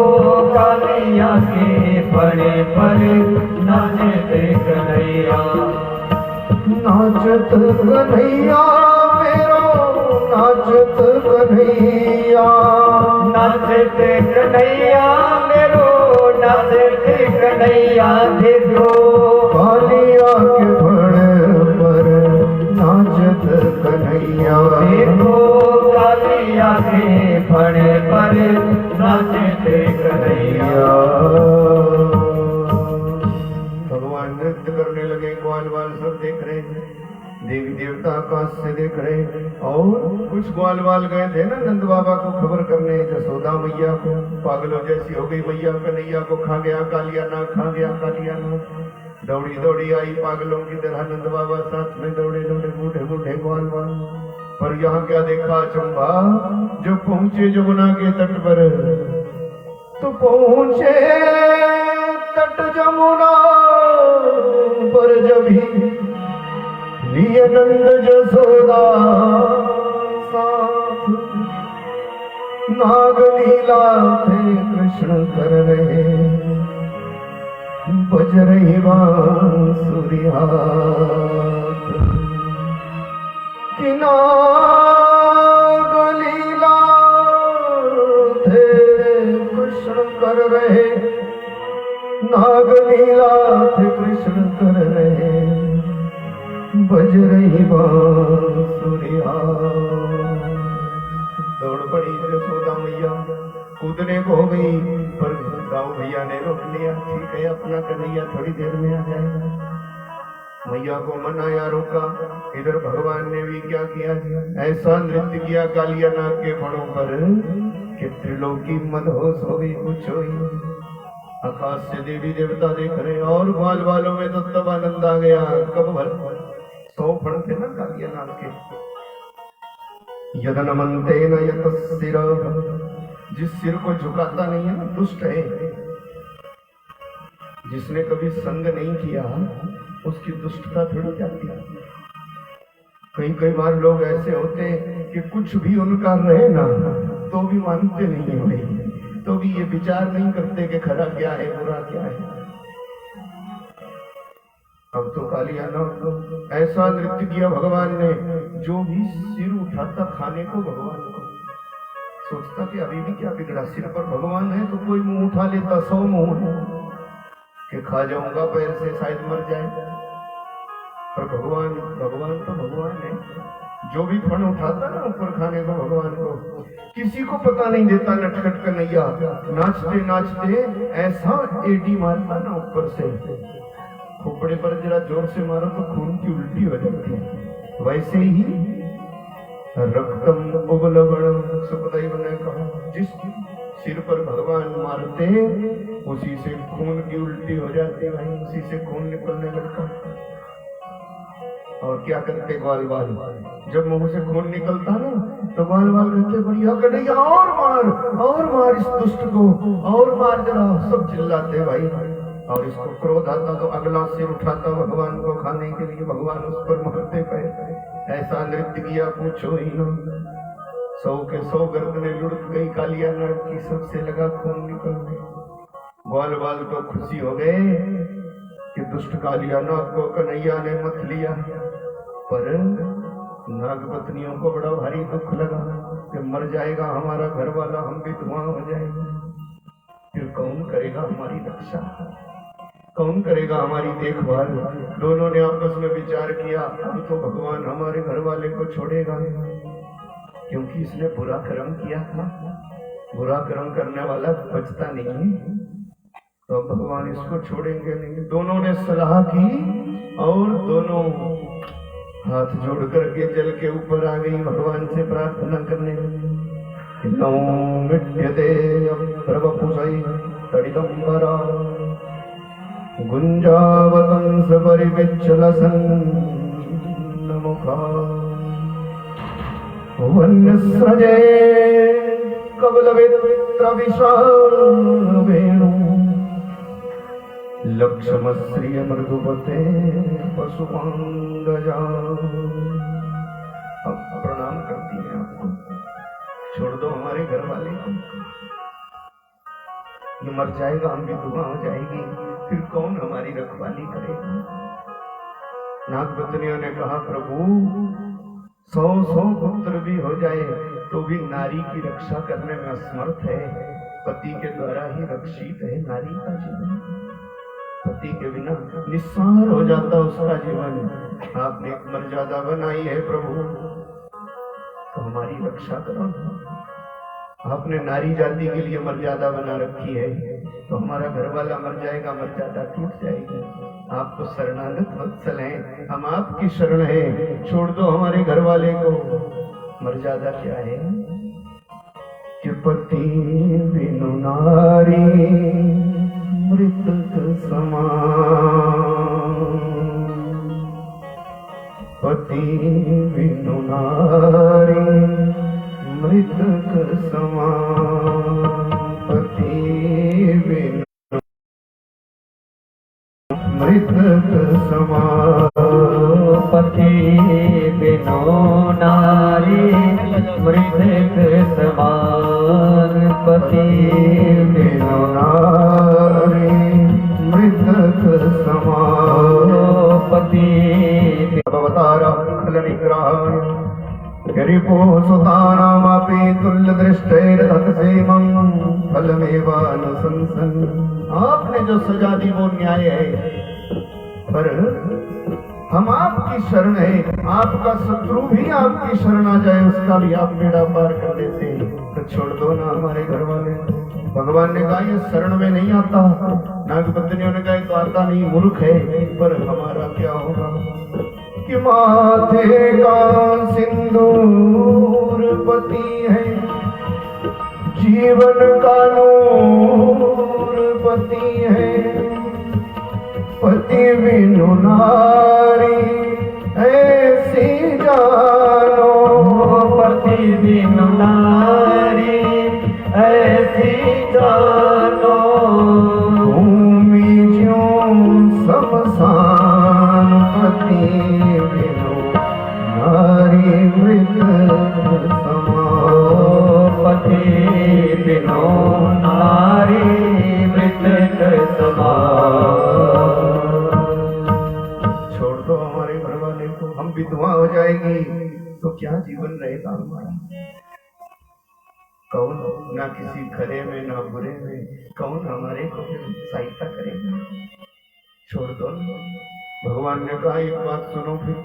कालिया के फण पर नाचत कन्हैया, नाचत कन्हैया मेरो नाचत कन्हैया, नाचत कन्हैया मेरो नाचत कन्हैया, देखो कालिया के फण पर नाचत कन्हैया, देखो कालिया के फण पर नाचत कन्हैया। भगवान नृत्य करने लगे, ग्वाल वाल सब देख रहे हैं, देवी देवता आकाश से देख रहे। और कुछ ग्वाल वाल गए थे ना नंद बाबा को खबर करने, जसोदा मैया को, पागलों जैसी हो गई मैया, कन्हैया को खा गया कालिया नाग, खा गया कालिया नाग। दौड़ी दौड़ी आई पागलों की तरह नंद बाबा, साथ में दौड़े दौड़े बूढ़े बूढ़े ग्वाल वाल। पर यहाँ क्या देखा अचंभा, जब पहुंचे जमुना के तट पर, तो पहुंचे तट जमुना पर जब ही लिए नंद जसोदा साथ, नाग लीला थे कृष्ण कर रहे, बज रही बांसुरी हाथ कि नाग लीला थे कृष्ण कर रहे, नाग लीला थे कृष्ण कर रहे, बज रही बांसुरिया। दौड़ पड़ी यशोदा मैया, कूदने को हो गई, पर दाऊ भैया ने रोक लिया। ठीक है, अपना कन्हैया थोड़ी देर में आ जाएगा। मैया को मनाया, रोका। इधर भगवान ने भी क्या किया, ऐसा नृत्य किया कालिया नाग के फणों पर कि त्रिलोकी मदहोश हो गई। पूछो ही, आकाश से देवी देवता देख रहे, और बाल बालों में तो तब आनंद आ गया। कब भर 100 फण थे ना कालिया नाग के। यदनमंते न यतस्सिर, जिस सिर को झुकाता नहीं है ना, दुष्ट है। जिसने कभी संग नहीं किया उसकी दुष्टता थोड़ी जाती है। कई बार लोग ऐसे होते हैं कि कुछ भी उनका रहे ना तो भी मानते नहीं है भाई, तो भी ये विचार नहीं करते कि खरा क्या है बुरा क्या है। अब तो कालिया नाग ऐसा नृत्य किया भगवान ने, जो भी सिर उठाता खाने को भगवान को सोचता कि अभी भी क्या बिगड़ा, सिर पर भगवान है तो कोई मुंह उठा लेता, 100 मुंह कि खा जाऊंगा पैर से, शायद मर जाए। पर भगवान तो भगवान है, जो भी फण उठाता ना ऊपर खाने को भगवान को, किसी को पता नहीं देता। नटखट कन्हैया नाचते नाचते ऐसा एडी मारता ना ऊपर से, खोपड़े पर जरा जोर से मारो तो खून की उल्टी हो जाती है। वैसे ही रक्तम उबलबण, सुखदेव ने कहा, जिस सिर पर भगवान मारते उसी से खून की उल्टी हो जाती है भाई, उसी से खून निकलने लगता। और क्या करते ग्वाल बाल, जब मुंह से खून निकलता ना तो ग्वाल बाल कहते, बढ़िया कन्हैया और मार इस दुष्ट को, और मार जरा, सब चिल्लाते भाई। और इसको क्रोध आता तो अगला सिर उठाता भगवान को खाने के लिए, भगवान उस पर मारते पैर। ऐसा नृत्य किया पूछो ही ना, 100 के 100 गर्दनें लुढ़क गई कालिया नाग की, सबसे लगा खून निकलने। ग्वाल बाल को खुशी हो गए कि दुष्ट कालिया नाग को कन्हैया ने मत लिया। पर नाग पत्नियों को बड़ा भारी दुख लगा कि मर जाएगा हमारा घर वाला, हम भी धुआं हो जाएंगे। फिर कौन करेगा हमारी रक्षा, कौन करेगा हमारी देखभाल। दोनों ने आपस में विचार किया, अब तो भगवान हमारे घर वाले को छोड़ेगा, क्योंकि इसने बुरा कर्म किया था। बुरा कर्म करने वाला बचता नहीं, तो भगवान इसको छोड़ेंगे नहीं। दोनों ने सलाह की और दोनों हाथ जोड़ करके जल के ऊपर आ गई, भगवान से प्रार्थना करने लगी। तड़िदंबरा गुंजावतंस परिविच्छलसन् मुखा वन्यस्रजे कबलवित्र विशालवेणु लक्ष्मश्रिय मृदुपते पशुपांगजा। अब प्रणाम करती है आपको, छोड़ दो हमारे घर वाले को, ये मर जाएगा, हम भी धुआं हो जाएगी, फिर कौन हमारी रखवाली करेगा। नागपत्नियों ने कहा, प्रभु 100 पुत्र भी हो जाए तो भी नारी की रक्षा करने में असमर्थ है। पति के द्वारा ही रक्षित है नारी का जीवन, पति के बिना निस्सार हो जाता उसका जीवन। आपने एक मर्यादा बनाई है प्रभु, तो हमारी रक्षा करो। आपने नारी जाति के लिए मर्यादा बना रखी है, तो हमारा घर वाला मर जाएगा, मर्यादा टूट जाएगी। आप तो शरणागत वत्सल हैं, हम आपकी शरण हैं, छोड़ दो हमारे घर वाले को। मर्यादा क्या है कि पति बिनु नारी मृतक समान, पति बिनु नारी मृतक समान, पति बिनु मृतक समान, पति बिनु नारी मृतक समान, पति बिनु नारी मृतक समान, पति अवतारा फल निग्रहाय गिरिपो सुतानामपि तुल्यदृष्टैर्दधसेमं फलमेवानुशंसन्। आपने जो सजा दी वो न्याय है, पर हम आपकी शरण है, आपका शत्रु भी आपकी शरण आ जाए उसका भी आप बेड़ा पार कर देते हैं, तो छोड़ दो ना हमारे घर वाले। भगवान ने कहा ये शरण में नहीं आता। नागपत्नियों ने कहा तो आता नहीं, मूर्ख है। पर हमारा क्या होगा कि माथे का सिंदूर पति है, जीवन का नूर पति है, पति बिनु नारी ऐसी जानो, पति बिनु नारी ऐसी जानो, भूमि ज्यों शमशान, पति बिनु नारी मृत समान, पति बिनु नारी मृत समान। छोड़ दो हमारे घर वाले को, हम विधवा हो जाएंगी तो क्या जीवन रहेगा हमारा। कौन ना किसी खरे में ना बुरे में, कौन हमारे को फिर सहायता करेगा। छोड़ दो। भगवान ने कहा एक बात सुनो, फिर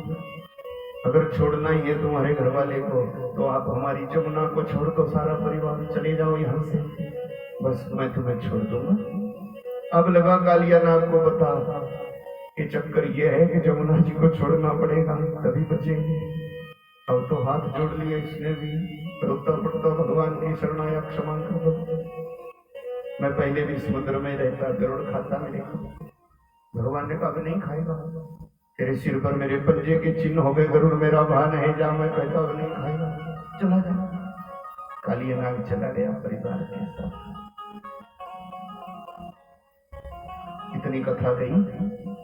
अगर छोड़ना ही है तुम्हारे घर वाले को तो आप हमारी जमुना को छोड़ दो, सारा परिवार चले जाओ यहाँ से, बस मैं तुम्हें छोड़ दूंगा। अब लगा कालिया नाग को बता कि चक्कर ये है कि जमुना जी को छोड़ना पड़ेगा तभी बचेंगे। अब तो हाथ जोड़ लिए इसने भी, रोता पड़ता भगवान की शरण आया, क्षमा कर दो। मैं पहले भी समुद्र में रहता, गरुड़ खाता मेरे को। भगवान ने कहा नहीं खाएगा, तेरे सिर पर मेरे पंजे के चिन्ह हो गए, गरुड़ मेरा वाहन है, जा। मैं कहता अब नहीं खाएगा, चला जा। कालिया नाग चला गया परिवार के साथ। इतनी कथा गई।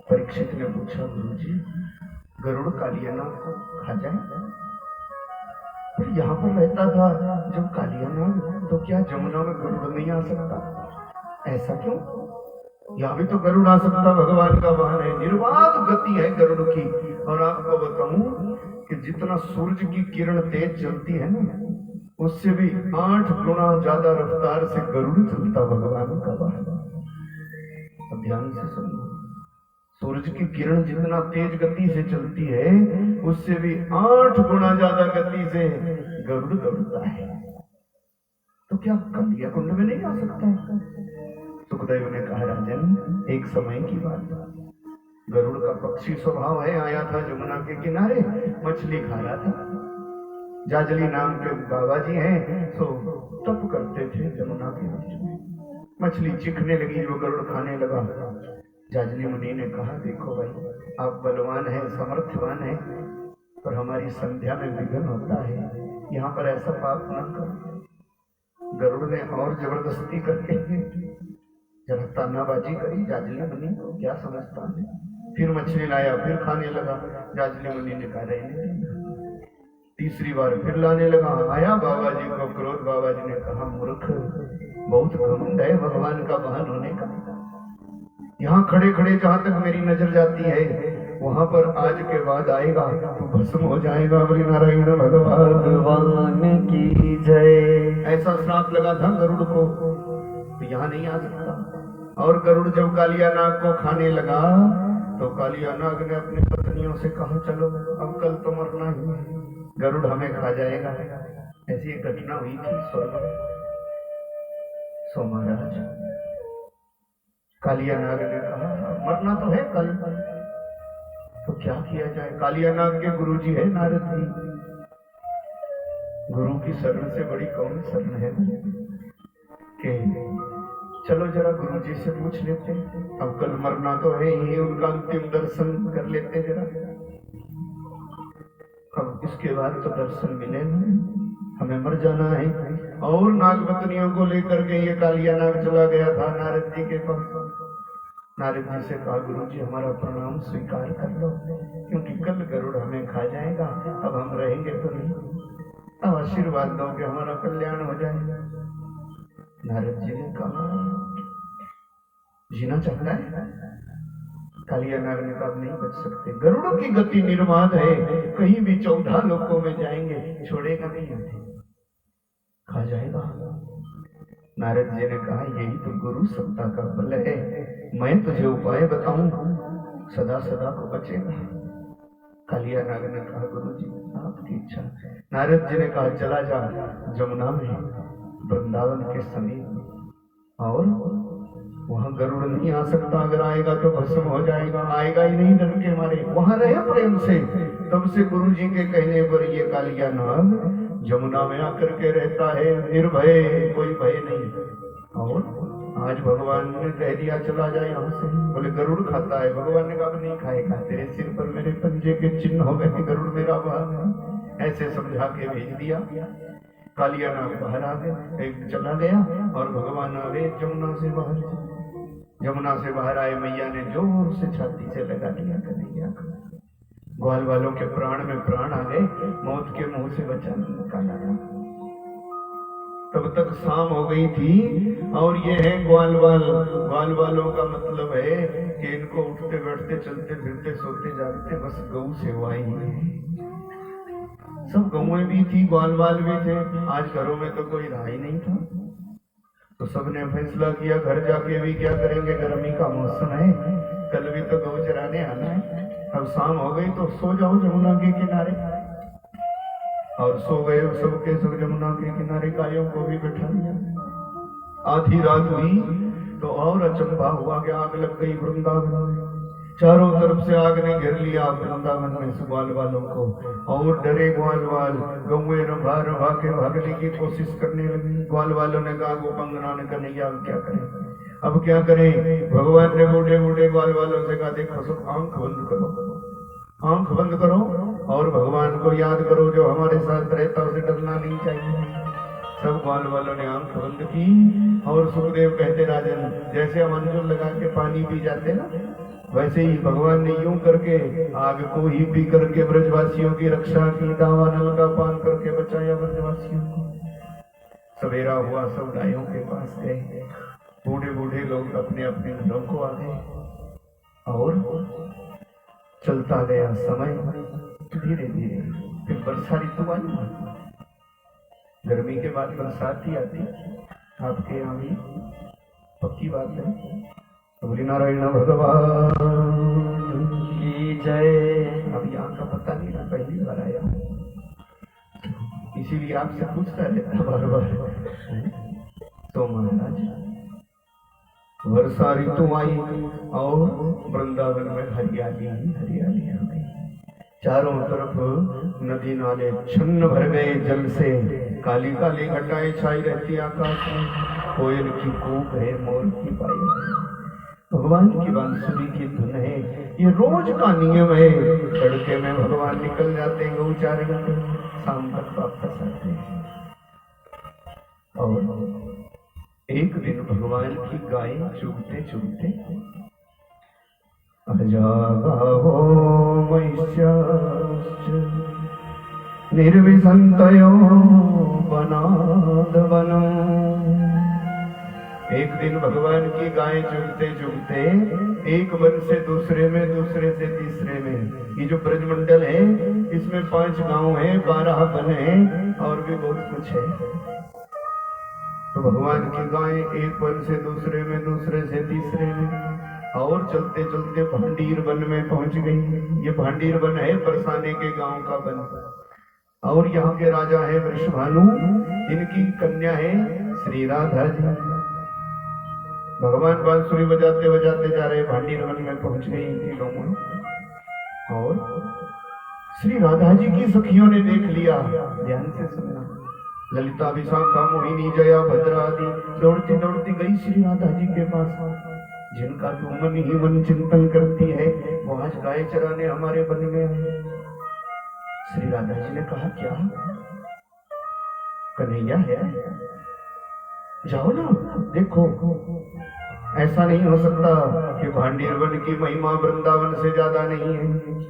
परीक्षित ने पूछा गुरुजी गरुड़ कालिया नाग को खा जाए? फिर यहाँ पर रहता था जब कालिया नाग, तो क्या जमुना में गरुड़ नहीं आ सकता? ऐसा क्यों? यहाँ भी तो गरुड़ आ सकता, भगवान का वाहन है, निर्बाध गति है गरुड़ की। और आपको बताऊं कि जितना सूरज की किरण तेज चलती है ना, उससे भी 8 गुना ज्यादा रफ्तार से गरुड़ चलता भगवान का वाहन। अब ध्यान से सुनो, सूरज की किरण जितना तेज गति से चलती है, उससे भी 8 गुना ज्यादा गति से गरुड़ दौड़ता है। तो क्या कालिया कुंड में नहीं आ सकता? सुखदेव ने कहा राजन, एक समय की बात, गरुड़ का पक्षी स्वभाव है, आया था जमुना के किनारे, मछली खा रहा था। जाजली नाम के बाबा जी हैं, तो तप करते थे जमुना के बीच में। मछली चिखने लगी, वो गरुड़ खाने लगा। जाजली मुनि ने कहा देखो भाई, आप बलवान हैं, समर्थवान हैं, पर हमारी संध्या में विघ्न होता है, यहाँ पर ऐसा पाप न करो। गरुड़ ने और जबरदस्ती करके जरा तानाबाजी करी। जाजली मुनि को क्या समझता है, फिर मछली लाया, फिर खाने लगा। जाजली मुनि ने कहा रहने दे। तीसरी बार फिर लाने लगा, आया बाबा जी को क्रोध। बाबा जी ने कहा मूर्ख, बहुत घमंड है भगवान का वाहन होने का। यहाँ खड़े खड़े जहाँ तक मेरी नजर जाती है, वहां पर आज के बाद आएगा तो भस्म हो जाएगा। बोले नारायण भगवान की जय। ऐसा श्राप लगा था गरुड़ को, तो यहाँ नहीं आ सकता। और गरुड़ जब कालिया नाग को खाने लगा, तो कालिया नाग ने अपनी पत्नियों से कहा चलो अब कल तो मरना ही है, गरुड़ हमें खा जाएगा। ऐसी एक घटना हुई थी स्वर्ग में। सो महाराज कालिया नाग ने कहा मरना तो है कल, तो क्या किया जाए? कालिया नाग के गुरुजी है नारद जी। गुरु की शरण से बड़ी कौन शरण है कि चलो जरा गुरु जी से पूछ लेते, अब कल मरना तो है ही, उनका अंतिम दर्शन कर लेते जरा। अब इसके बाद तो दर्शन मिले नहीं, हमें मर जाना है। और नागपत्नियों को लेकर के ये कालिया नाग चला गया था नारद जी के पास। नारद जी से कहा गुरु जी हमारा प्रणाम स्वीकार कर लो, क्योंकि कल गरुड़ हमें खा जाएगा, अब हम रहेंगे तो नहीं, अब आशीर्वाद दो कि हमारा कल्याण हो जाएगा। नारद जी ने कहा जीना चाहता है? कालिया नाग ने कहा नहीं बच सकते, गरुड़ों की गति निर्बाध है, कहीं भी 14 लोकों में जाएंगे, छोड़ेगा नहीं, हमें खा जाएगा। नारद जी ने कहा यही तो गुरु सत्ता का बल है, मैं तुझे उपाय बताऊं, सदा सदा को बचेगा। कालिया नाग ने कहा गुरु जी आपकी इच्छा। नारद जी ने कहा चला जा जमुना में वृंदावन के समीप, और वहां गरुड़ नहीं आ सकता, अगर आएगा तो भस्म हो जाएगा, आएगा ही नहीं डर के मारे, वहां रहे प्रेम से। तब से गुरु जी के कहने पर ये कालिया नाग जमुना में आकर के रहता है, निर्भय, कोई भय नहीं। और आज भगवान ने कह दिया चला जाए यहाँ से, बोले गरुड़ खाता है। भगवान ने कहा नहीं खाएगा, तेरे सिर पर मेरे पंजे के चिन्ह हो गए, गरुड़ मेरा भाग। ऐसे समझा के भेज दिया। कालिया नाग बाहर आ गया, एक चला गया, और भगवान आ गए जमुना से बाहर। जमुना से बाहर आए, मैया ने जोर से छाती से लगा दिया कन्हैया को। ग्वाल वालों के प्राण में प्राण आ गए, मौत के मुंह से बचा निकाला। तब तक शाम हो गई थी, और ये है ग्वाल वालों का मतलब है कि इनको उठते बैठते चलते फिरते सोते जागते बस गौ सेवा ही है। सब गौएं भी थी, ग्वाल भी थे। आज घरों में तो कोई रहा ही नहीं था, तो सबने फैसला किया घर जाके भी क्या करेंगे, गर्मी का मौसम है, कल भी तो गौ चराने आना है। अब शाम हो गई तो सो जाओ जमुना के किनारे, और सो गए सबके सब जमुना के किनारे। गायों को भी बैठा दिया। आधी रात हुई तो और अचंभा हुआ कि आग लग गई वृंदावन में। चारों तरफ से आग ने घेर लिया वृंदावन में ग्वाल वालों को, और डरे ग्वाल गौए रभा रभा के भागने की कोशिश करने लगी। ग्वाल वालों ने कहा गोपंगना ने कन्हैया अब क्या करें, अब क्या करें। भगवान ने बूढ़े बूढ़े ग्वाल वालों से कहा देखो सब आंख बंद करो, आंख बंद करो, और भगवान को याद करो जो हमारे साथ रहता, उसे डरना नहीं चाहिए। सब ग्वाल वालों ने आंख बंद की, और सुखदेव कहते राजन जैसे हम अंजुल लगा के पानी पी जाते ना, वैसे ही भगवान ने यूं करके आग को ही पी करके ब्रजवासियों की रक्षा की, दावानल का पान करके बचाया ब्रजवासियों को। सवेरा हुआ, सब गायों के पास गए, बूढ़े बूढ़े लोग अपने अपने घरों को आ गए, और चलता गया समय। धीरे धीरे फिर वर्षा ऋतु आई। गर्मी के बाद बरसात ही आती, आपके यहाँ भी पक्की बात है। बोली नारायण भगवान की जय। अब यहाँ का पता नहीं था, पहली बार आया, इसीलिए आपसे पूछता रहता बार बार। तो महाराज वर्षा ऋतु आई, और वृंदावन में हरियाली हरियाली आ गई। चारों तरफ नदी नाले छन्न भर गए जल से, काली काली घटाएं छाई रहती आकाश में। कोयल की कूक है, मोर की पाई, भगवान की बांसुरी की धुन है। ये रोज का नियम है। तड़के में भगवान निकल जाते हैं गौचारण में, शाम तक वापस आते हैं। और एक दिन भगवान की गाय चुगते चुगते अजागावो वैश्याश्च निर्विसंतयो वनाद वनो। एक दिन भगवान की गाय चुगते चुगते एक वन से दूसरे में, दूसरे से तीसरे में। ये जो ब्रजमंडल है इसमें 5 गांव है, 12 वन है, और भी बहुत कुछ है। तो भगवान की गाय एक वन से दूसरे में, दूसरे से तीसरे में, और चलते चलते भांडीर वन में पहुंच गई। ये भांडीर वन है बरसाने के गांव का वन, और यहाँ के राजा है वृषभानु, इनकी कन्या है श्री राधा जी। भगवान बांसुरी बजाते बजाते जा रहे, भांडीर वन में पहुंच गई इनकी गौ। और श्री राधा जी की सखियों ने देख लिया, ध्यान से सुनना, ललिता विशाखा मोहिनी जया भद्रा आदि दौड़ती दौड़ती गई श्री राधा जी के पास। जिनका तू मन ही मन चिंतन करती है, वो आज गाय चराने हमारे वन में है। श्री राधा जी ने कहा क्या कन्हैया है, जाओ ना देखो। ऐसा नहीं हो सकता कि भांडीर वन की महिमा वृंदावन से ज्यादा नहीं है,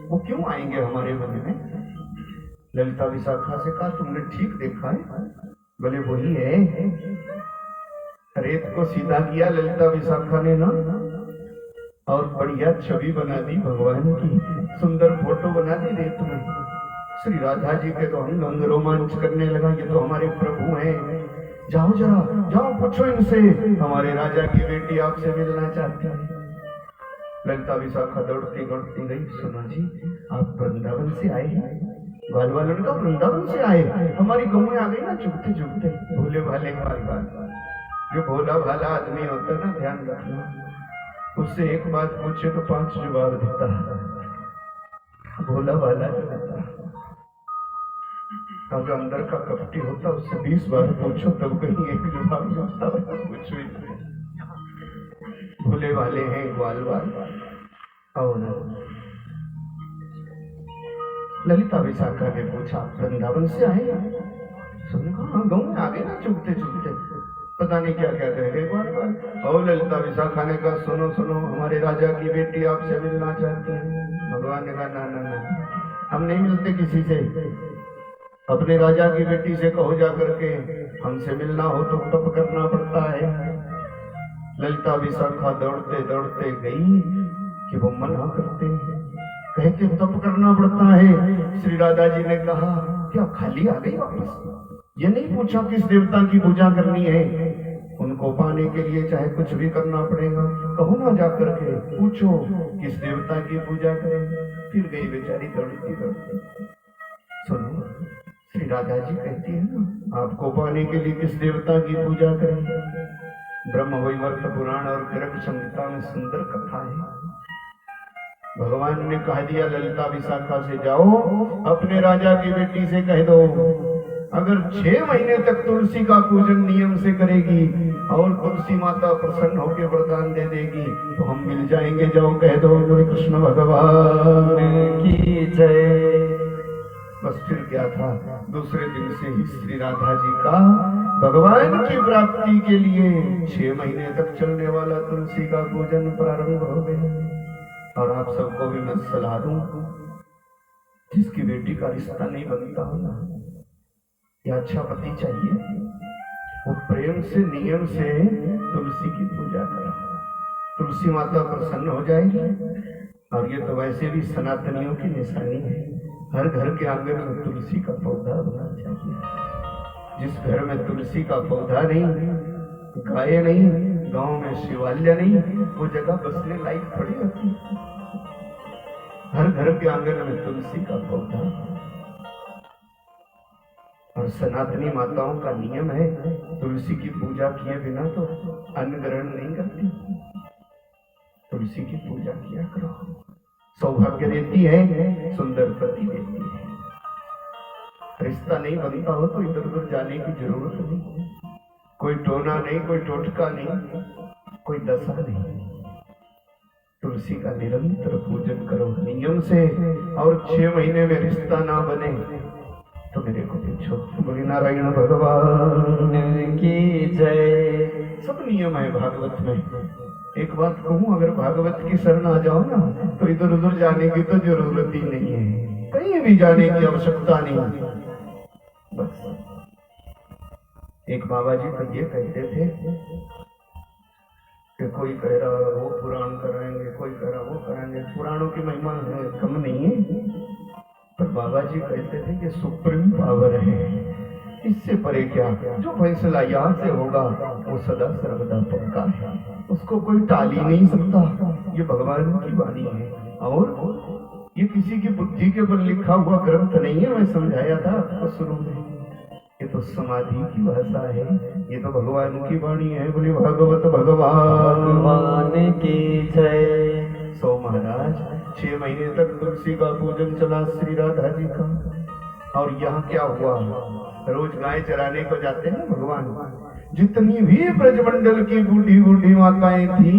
वो क्यों आएंगे हमारे वन में। ललिता विशाखा से कहा तुमने ठीक देखा है, बोले वही है। रेत को सीधा किया ललिता विशाखा ने ना, और बढ़िया छवि बना दी भगवान की, सुंदर फोटो बना दी रेत में। श्री राधा जी के तो अंग रोमांच करने लगा, ये तो हमारे प्रभु हैं। जाओ जरा जाओ, पूछो इनसे, हमारे राजा की बेटी आपसे मिलना चाहती है। ललिता विशाखा दौड़ती दौड़ती गई, सुनो जी आप वृंदावन से आए हैं? ग्वाल वालन का वृंदावन से आए, हमारी गऊ में आ गई ना चुगते चुगते। भोले भाले ग्वाल वाल, जो भोला भाला आदमी होता है ना, ध्यान रखना, उससे एक बात पूछे तो 5 जवाब देता है। भोला भाला जो होता है, और जो अंदर का कपटी होता है, उससे 20 बार पूछो तब कहीं एक जवाब मिलता है। पूछो ही भोले वाले हैं ग्वाल वाल। और ललिता विशाखा ने पूछा, वृंदावन से आए? सबने कहा हाँ, गाँव में आ गए ना चुगते चुगते, पता नहीं क्या क्या कह गए ग्वाल वाल। और ललिता विशाखा ने कहा, सुनो सुनो, हमारे राजा की बेटी आपसे मिलना चाहती है। भगवान ने कहा, ना ना ना, हम नहीं मिलते किसी से। अपने राजा की बेटी से कहो जा करके, हमसे मिलना हो तो तप करना पड़ता है। ललिता विशाखा दौड़ते दौड़ते गई कि वो मना करते हैं, कहते तप करना पड़ता है। श्री राधा जी ने कहा, क्या खाली आ गई वापस? ये नहीं पूछा किस देवता की पूजा करनी है, उनको पाने के लिए चाहे कुछ भी करना पड़ेगा। कहो ना जा करके, पूछो किस देवता की पूजा करें। फिर गई बेचारी दौड़ती दौड़ती। सुनो, श्री राधा जी कहती है ना, आपको पाने के लिए किस देवता की पूजा करें? ब्रह्म वैवर्त पुराण और गर्ग संहिता में सुंदर कथा है। भगवान ने कह दिया ललिता विशाखा से, जाओ अपने राजा की बेटी से कह दो, अगर 6 महीने तक तुलसी का पूजन नियम से करेगी और तुलसी माता प्रसन्न होकर वरदान दे देगी तो हम मिल जाएंगे। जाओ कह दो, बोले कृष्ण भगवान की जय। बस फिर क्या था, दूसरे दिन से ही श्री राधा जी का भगवान की प्राप्ति के लिए 6 महीने तक चलने वाला तुलसी का पूजन प्रारंभ हो गया। और आप सबको भी मैं सलाह दूं, जिसकी बेटी का रिश्ता नहीं बनता हो ना, या अच्छा पति चाहिए, वो प्रेम से नियम से तुलसी की पूजा करो, तुलसी माता प्रसन्न हो जाएगी। और ये तो वैसे भी सनातनियों की निशानी है, हर घर के आंगन में तुलसी का पौधा होना चाहिए। जिस घर में तुलसी का पौधा नहीं, गाय नहीं, गांव में शिवालय नहीं, वो जगह बसने लायक थोड़ी होती। हर घर के आंगन में तुलसी का पौधा। और सनातनी माताओं का नियम है, तुलसी की पूजा किए बिना तो अन्न ग्रहण नहीं करती। तुलसी की पूजा किया करो, सौभाग्य देती है, सुंदर पति देती है। रिश्ता नहीं बनता हो तो इधर उधर जाने की जरूरत नहीं, कोई टोना नहीं, कोई टोटका नहीं, कोई दशा नहीं। तुलसी का निरंतर पूजन करो नियम से। और 6 महीने में रिश्ता ना बने तो मेरे को पूछो। बोले नारायण भगवान की जय। सब नियम है भागवत में। एक बात कहूं, अगर भागवत की शरण आ जाओ ना तो इधर उधर जाने की तो जरूरत ही नहीं है, कहीं भी जाने की आवश्यकता नहीं। बस एक बाबा जी तो ये कहते थे कि कोई कह रहा वो पुराण कराएंगे, कोई कह रहा वो कराएंगे। पुराणों की महिमा कम नहीं है, पर बाबा जी कहते थे कि सुप्रीम पावर है, इससे परे क्या। जो फैसला यहाँ से होगा वो सदा सर्वदा पक्का है, उसको कोई टाल ही नहीं सकता। ये भगवान की वाणी है और ये किसी की बुद्धि के ऊपर लिखा हुआ ग्रंथ नहीं है। मैं समझाया था आपको शुरू में, ये तो समाधि की भाषा है, ये तो भगवान की वाणी है। बोले भागवत भगवान की जय। सो महाराज 6 महीने तक तुलसी का पूजन चला श्री राधा जी का। और यहाँ क्या हुआ, रोज गाय चराने को जाते हैं भगवान। जितनी भी ब्रजमंडल की बूढ़ी बूढ़ी माताएं थी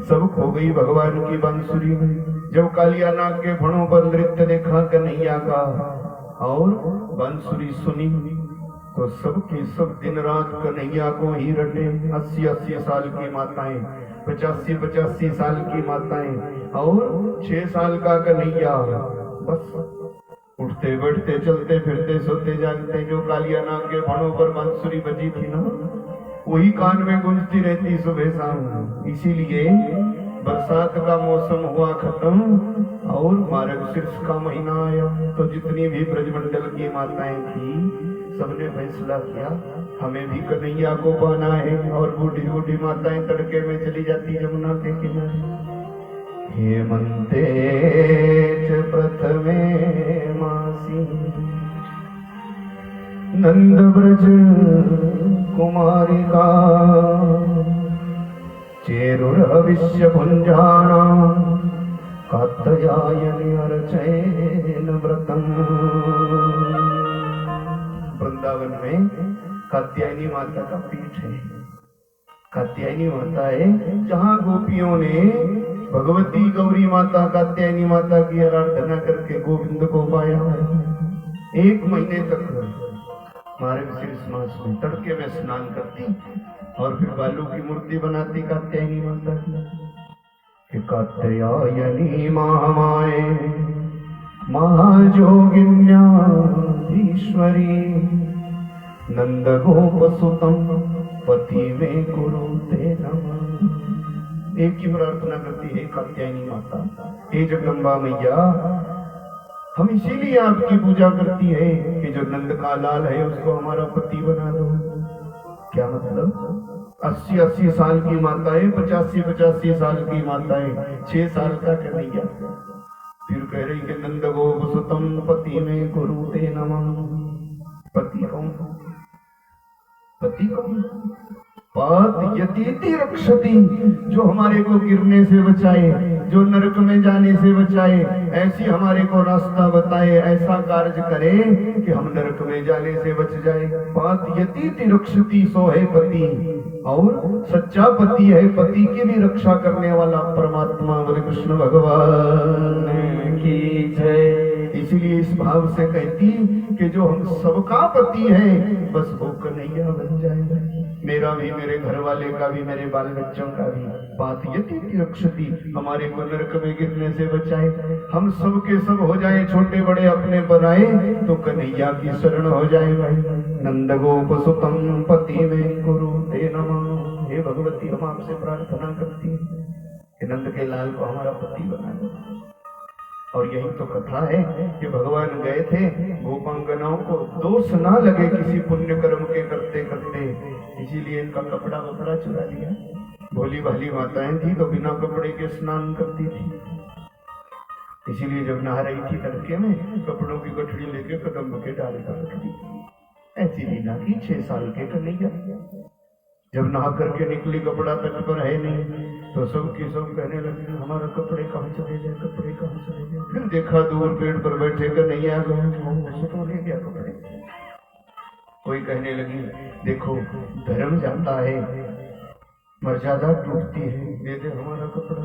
सब खो गई भगवान की बांसुरी में। जब कालिया नाग के फणों पर नृत्य देखा कन्हैया का और बांसुरी सुनी तो सबकी सब दिन रात कन्हैया को ही रटे। 80-80 साल की माताएं, 85-85 साल की माताएं और 6 साल का कन्हैया। बस उठते बैठते चलते फिरते सोते जागते जो कालिया नाग के फणों पर बांसुरी बजी थी ना, वही कान में गूंजती रहती सुबह शाम। इसीलिए बरसात का मौसम हुआ खत्म और मार्गशीर्ष का महीना आया तो जितनी भी ब्रजमंडल की माताएं थी सबने फैसला किया हमें भी कन्हैया को पाना है। और बूढ़ी बूढ़ी माताएं तड़के में चली जाती यमुना के किनारे। हेमन्ते च प्रथमे मासि नंदव्रज कुमारिका चेरुरविश्य भुञ्जानां कात्यायनि अर्चयेन व्रतम्। वृंदावन में कात्यायनी माता का पीठ है। कात्यायनी माता है जहाँ गोपियों ने भगवती गौरी माता कात्यायनी माता की आराधना करके गोविंद को पाया है। 1 महीने तक मार्गशीर्ष मास में तड़के में स्नान करती और फिर बालू की मूर्ति बनाती कात्यायनी माता की। कात्यायनी महामाये महाजोगिन्या ईश्वरी नंद गोप सुतम पति में कुरुते नमः। एक ही प्रार्थना करती है कात्यायनी माता, हे जगदम्बा मैया, हम इसीलिए आपकी पूजा करती है कि जो नंद का लाल है उसको हमारा पति बना दो। क्या मतलब? 80-80 साल की माताएं, 85-85 साल की माताएं, 6 साल का कन्हैया फिर कह रही कि नंद गोप सुतम पति में कुरुते नमः। पति कौन? पति कौन? पात यतीति रक्षति, जो हमारे को गिरने से बचाए, जो नरक में जाने से बचाए, ऐसी हमारे को रास्ता बताए, ऐसा कार्य करे कि हम नरक में जाने से बच जाए। पात यतीति रक्षति, सो है पति। और सच्चा पति है, पति की भी रक्षा करने वाला परमात्मा बोले कृष्ण भगवान की जय। इसीलिए इस भाव से कहती कि जो हम सबका पति है बस वो कन्हैया बन जाए, मेरा भी, मेरे घर वाले का भी, मेरे बाल बच्चों का भी। बात यति रक्षति, हमारे को नरक में गिरने से बचाए, हम सब के सब हो जाए, छोटे बड़े अपने बनाए तो कन्हैया की शरण हो जाए भाई। नंद गोप सुतम पति में कुरुते नमः। हे भगवती, हम आपसे प्रार्थना करती हैं कि नंद के लाल को हमारा पति बना दो। और यही तो कथा है कि भगवान गए थे गोपांगनाओं को दोष ना लगे किसी पुण्य कर्म के करते करते, इसीलिए इनका कपड़ा वपड़ा चुरा लिया। भोली भाली माताएं थी तो बिना कपड़े के स्नान करती थी, इसीलिए जब नहा रही थी तड़के में कपड़ों की गठड़ी लेके कदम के डाले का रख दी। ऐसी लीला की 6 साल के कन्हैया जब नहा करके निकली, कपड़ा तक पर है नहीं, तो सब की सब कहने लगे हमारा कपड़े कहाँ चले गए, कपड़े कहाँ चले गए। फिर देखा दूर पेड़ पर बैठे कर नहीं आ गए, तो ले गया कपड़े। कोई कहने लगी देखो धर्म जाता है, मर्यादा टूटती है, दे दे हमारा कपड़ा।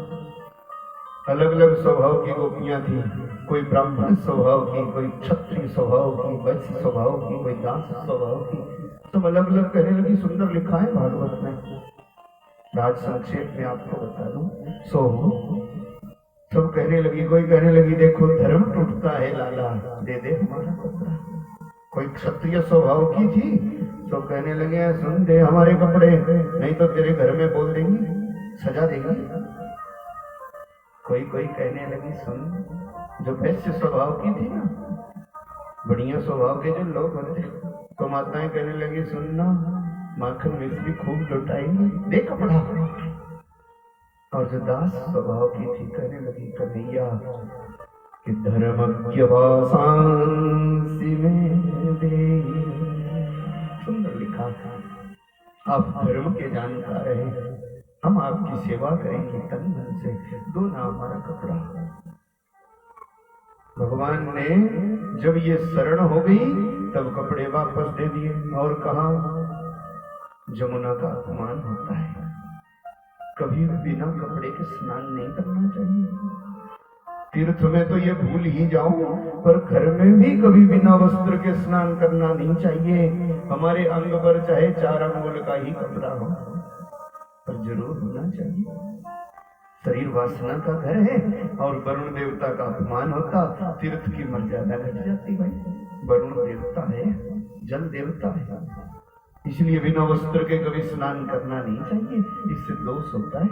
अलग अलग स्वभाव की गोपियां थी, कोई ब्राह्मण स्वभाव की, कोई क्षत्रिय स्वभाव की, वैश्य स्वभाव की, कोई दास स्वभाव की, सब अलग अलग कहने लगी। सुंदर लिखा है भागवत में, राज संक्षेप में आपको बता दूं। सब कहने लगी, कोई कहने लगी देखो धर्म टूटता है लाला, दे दे हमारा कपड़ा। कोई क्षत्रिय स्वभाव की थी तो कहने लगे सुन दे हमारे कपड़े, नहीं तो तेरे घर में बोल देंगी, सजा देंगी। कोई कहने लगी सुन, जो वैश्य स्वभाव की थी ना, बढ़िया स्वभाव के जो लोग होते, तो माताएं कहने लगी सुनना माखन मिश्री खूब लुटाएंगे, दे कपड़ा। और जो दास स्वभाव की थी कहने लगी कन्हैया कि धर्मज्ञ वासांसी में दे। सुंदर लिखा था, आप धर्म के जानकार हैं, हम आपकी सेवा करेंगे तन मन से, दो ना हमारा कपड़ा। भगवान ने जब ये शरण हो गई तब कपड़े वापस दे दिए और कहा जमुना का अपमान होता है, कभी भी बिना कपड़े के स्नान नहीं करना चाहिए। तीर्थ में तो ये भूल ही जाओ, पर घर में भी कभी बिना वस्त्र के स्नान करना नहीं चाहिए। हमारे अंग पर चाहे 4 अंगुल का ही कपड़ा हो, पर जरूर होना चाहिए। शरीर वासना का घर है और वरुण देवता का अपमान होता, तीर्थ की मर्यादा घट जाती। भाई वरुण देवता है, जल देवता है, इसलिए बिना वस्त्र के कभी स्नान करना नहीं चाहिए, इससे दोष होता है।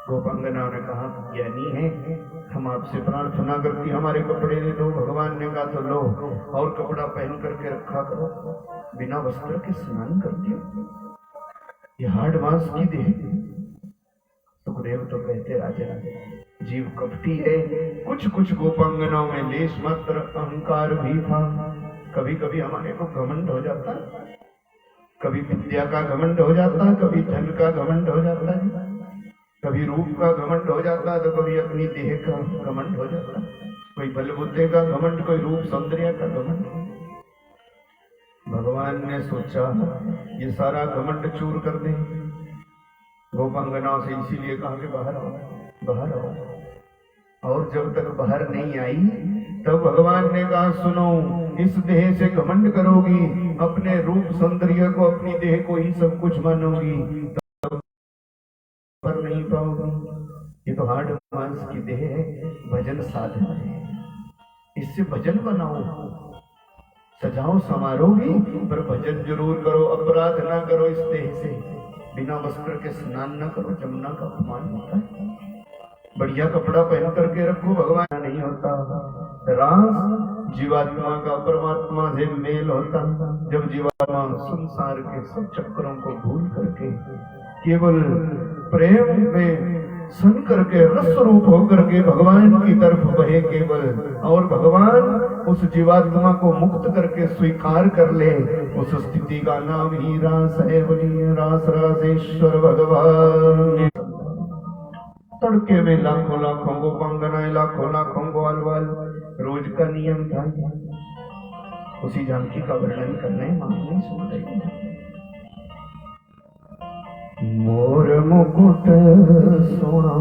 गोपांगना ने कहा ज्ञानी है, हम आपसे प्रार्थना करती हमारे कपड़े दे दो। भगवान ने कहा तो लो, और कपड़ा पहन करके रखा करो, बिना वस्त्र के स्नान करती हो, ये हार्ड मांस की देह। तो सुखदेव तो कहते राजा जीव कपटी है, कुछ कुछ गोपांगनों में लेश मात्र अहंकार भी था। कभी कभी हमारे को घमंड हो जाता, कभी विद्या का घमंड हो जाता, कभी धन का घमंड हो जाता है, कभी रूप का घमंड हो जाता, तो कभी अपनी देह का घमंड हो जाता, कोई बलबुद्धि का घमंड, कोई रूप सौंदर्य का घमंड। भगवान ने सोचा ये सारा घमंड चूर कर दें गोपांगनाओं से, इसीलिए कहा कि बाहर आओ, बाहर आओ। और जब तक बाहर नहीं आई तब भगवान ने कहा सुनो, इस देह से घमंड करोगी, अपने रूप सौंदर्य को, अपनी देह को ही सब कुछ मानोगी, तब पर नहीं पाओगी। ये तो हाड़ मांस की देह है, भजन साधन है, इससे भजन बनाओ, सजाओ समारोगी, पर भजन जरूर करो, अपराध ना करो इस देह से, बिना वस्त्र के स्नान न करो, जमुना का अपमान होता है। बढ़िया कपड़ा पहन करके रखो, भगवान नहीं होता। रास जीवात्मा का परमात्मा से मेल होता, जब जीवात्मा संसार के सब चक्रों को भूल करके केवल प्रेम में सन करके रस रूप होकर के भगवान की तरफ बहे केवल, और भगवान उस जीवात्मा को मुक्त करके स्वीकार कर ले, उस स्थिति का नाम ही रास है। बोलिए रास रासेश्वर भगवान। तड़के में लाखों लाखों गोपांगनाएं, लाखों लाखों ग्वाल वाल, रोज का नियम था। उसी झांकी का वर्णन करने मां नहीं सुन रही। मोर मुकुट सोना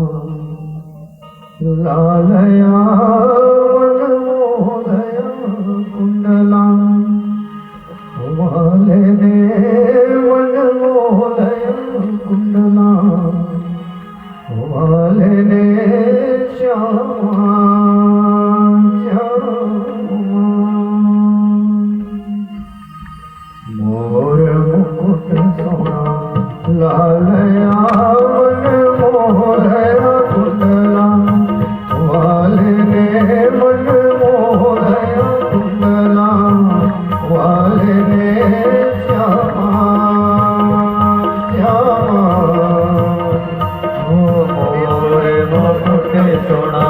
लालया मोदया कुंडला, वाले ने वन मोदया कुंडला, वाले ने श्यामा श्यामा। मोर मुकुट सोना लालया मन मोहया कुंडला, वाले ने मन मोहया कुंडला, वाले ने श्यामा श्यामा। मोर मुकुट सोना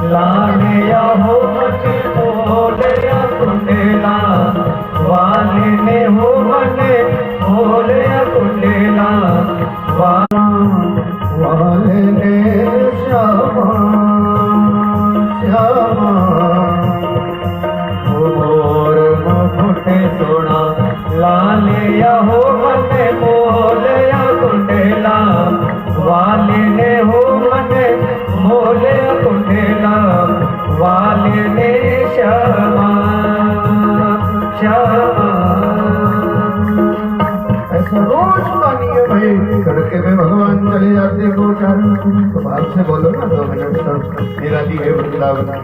लालया हो मन मोहया कुंडला, वाले ने हो मन मोहया कुंडला, वाले ने श्यामा श्यामा। मोर मुकुट सोना लालया हो मन मोहया कुंडला, वाले ने हो मन मोहया कुंडला, वाले ने श्यामा श्यामा। ऐसा रोज का नियम है, तड़के में भगवान चले जाते हैं गोचारण, तो बाहर से बोलो ना 2 मिनट तक मेरा दी है वृंदावन की।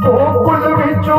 गोकुल बिचो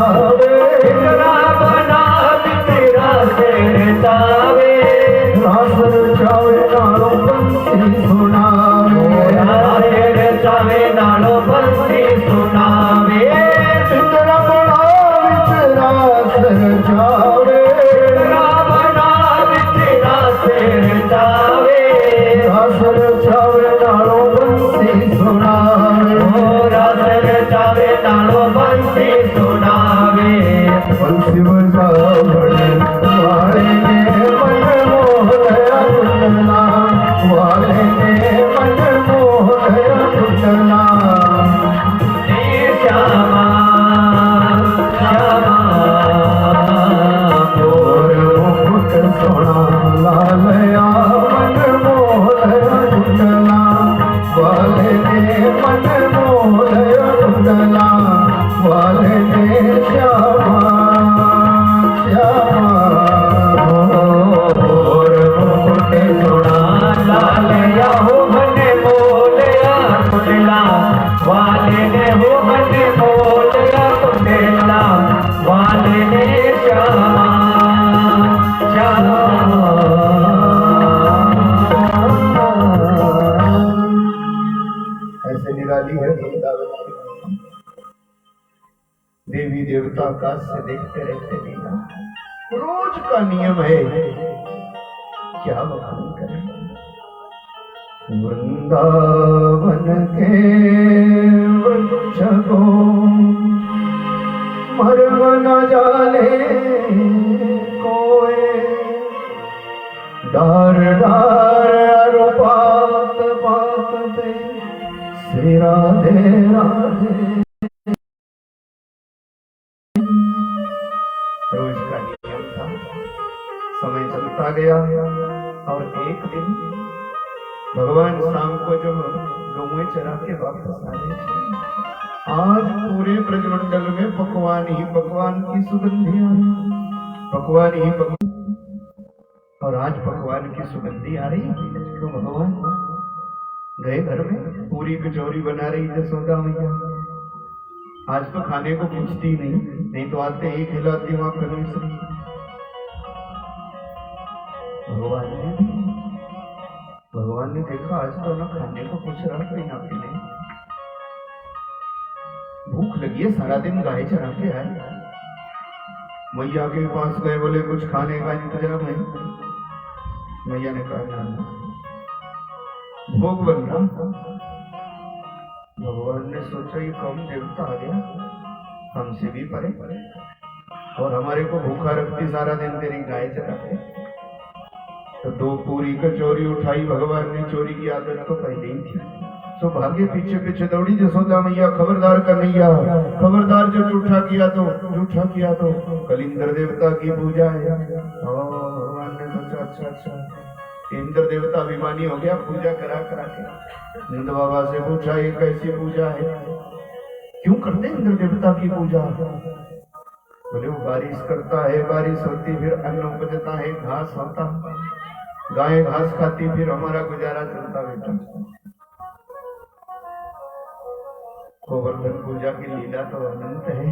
रचावे, पिंजरा बना पिंजरा से रचावे, रास रचावे नालो बंसी सुनावे, रास रचावे नालो बंसी सुनावे, पिंजरा बना विच रास रचावे, पिंजरा बना पिंजरा से रचावे, रास रचावे नालो बंसी सुनावे, रास रचावे नालो बंसी सुनावे, बंसी बजावण वाले ने मन मोहया कुंडला, वाले ने मन मोहया कुंडला, श्यामा श्यामा और मुकुट सोना लालया मन मोहया कुंडला, वाले ने मन मोहया कुंडला, वाले ने श्यामा श्यामा और मुकुट सोना लालया हो मने बोलया कुंडला, वाले ने हो मने बोलया कुंडला, वाले ने श्यामा ऐसे निराली है वृंदावन की देवी देवता आकाश से देखते रहते लीला, रोज का नियम है, क्या बखान करें। वृंदावन के वृक्ष को मर्म न जाने कोई, डार डार पात पात पे श्री राधे राधे। रोज का नियम था, समय चलता गया और एक दिन भगवान शाम को जब गौएं चरा के वापस आ रहे थे, आज पूरे ब्रजमंडल में पकवान ही पकवान की सुगंधी आई, पकवान ही पकवान, और आज पकवान की सुगंधी आ रही तो भगवान गए घर में, पूरी कचौरी बना रही जसोदा मैया। आज तो खाने को पूछती नहीं तो आते ही खिलाती वहां परमेश्वरी। भगवान ने देखा आज तो ना खाने को पूछ रहा कोई ना पीने, भूख लगी है, सारा दिन गाय चरा के आए। मैया के पास गए, बोले कुछ खाने का इंतजाम है। मैया ने कहा ना, भोग बन रहा। भगवान ने सोचा ये कौन देवता आ गया, हमसे भी परे और हमारे को भूखा रखती सारा दिन तेरी गाय चराते। तो दो पूरी कचौरी उठाई, भगवान ने चोरी की आदत तो पहले ही थी, तो भागे पीछे पीछे दौड़ी जसोदा मैया, खबरदार कन्हैया, खबरदार जो झूठा किया तो कल इंद्र देवता की पूजा है। भगवान ने सोचा अच्छा इंद्र देवता अभिमानी हो गया, पूजा करा के नंद बाबा से पूछा ये कैसी पूजा है, क्यों करते इंद्र देवता की पूजा? बोले वो बारिश करता है, बारिश होती फिर अन्न उपजता है, घास होता, गाय घास खाती, फिर हमारा गुजारा चलता बेटा। गोवर्धन पूजा की लीला तो अनंत है।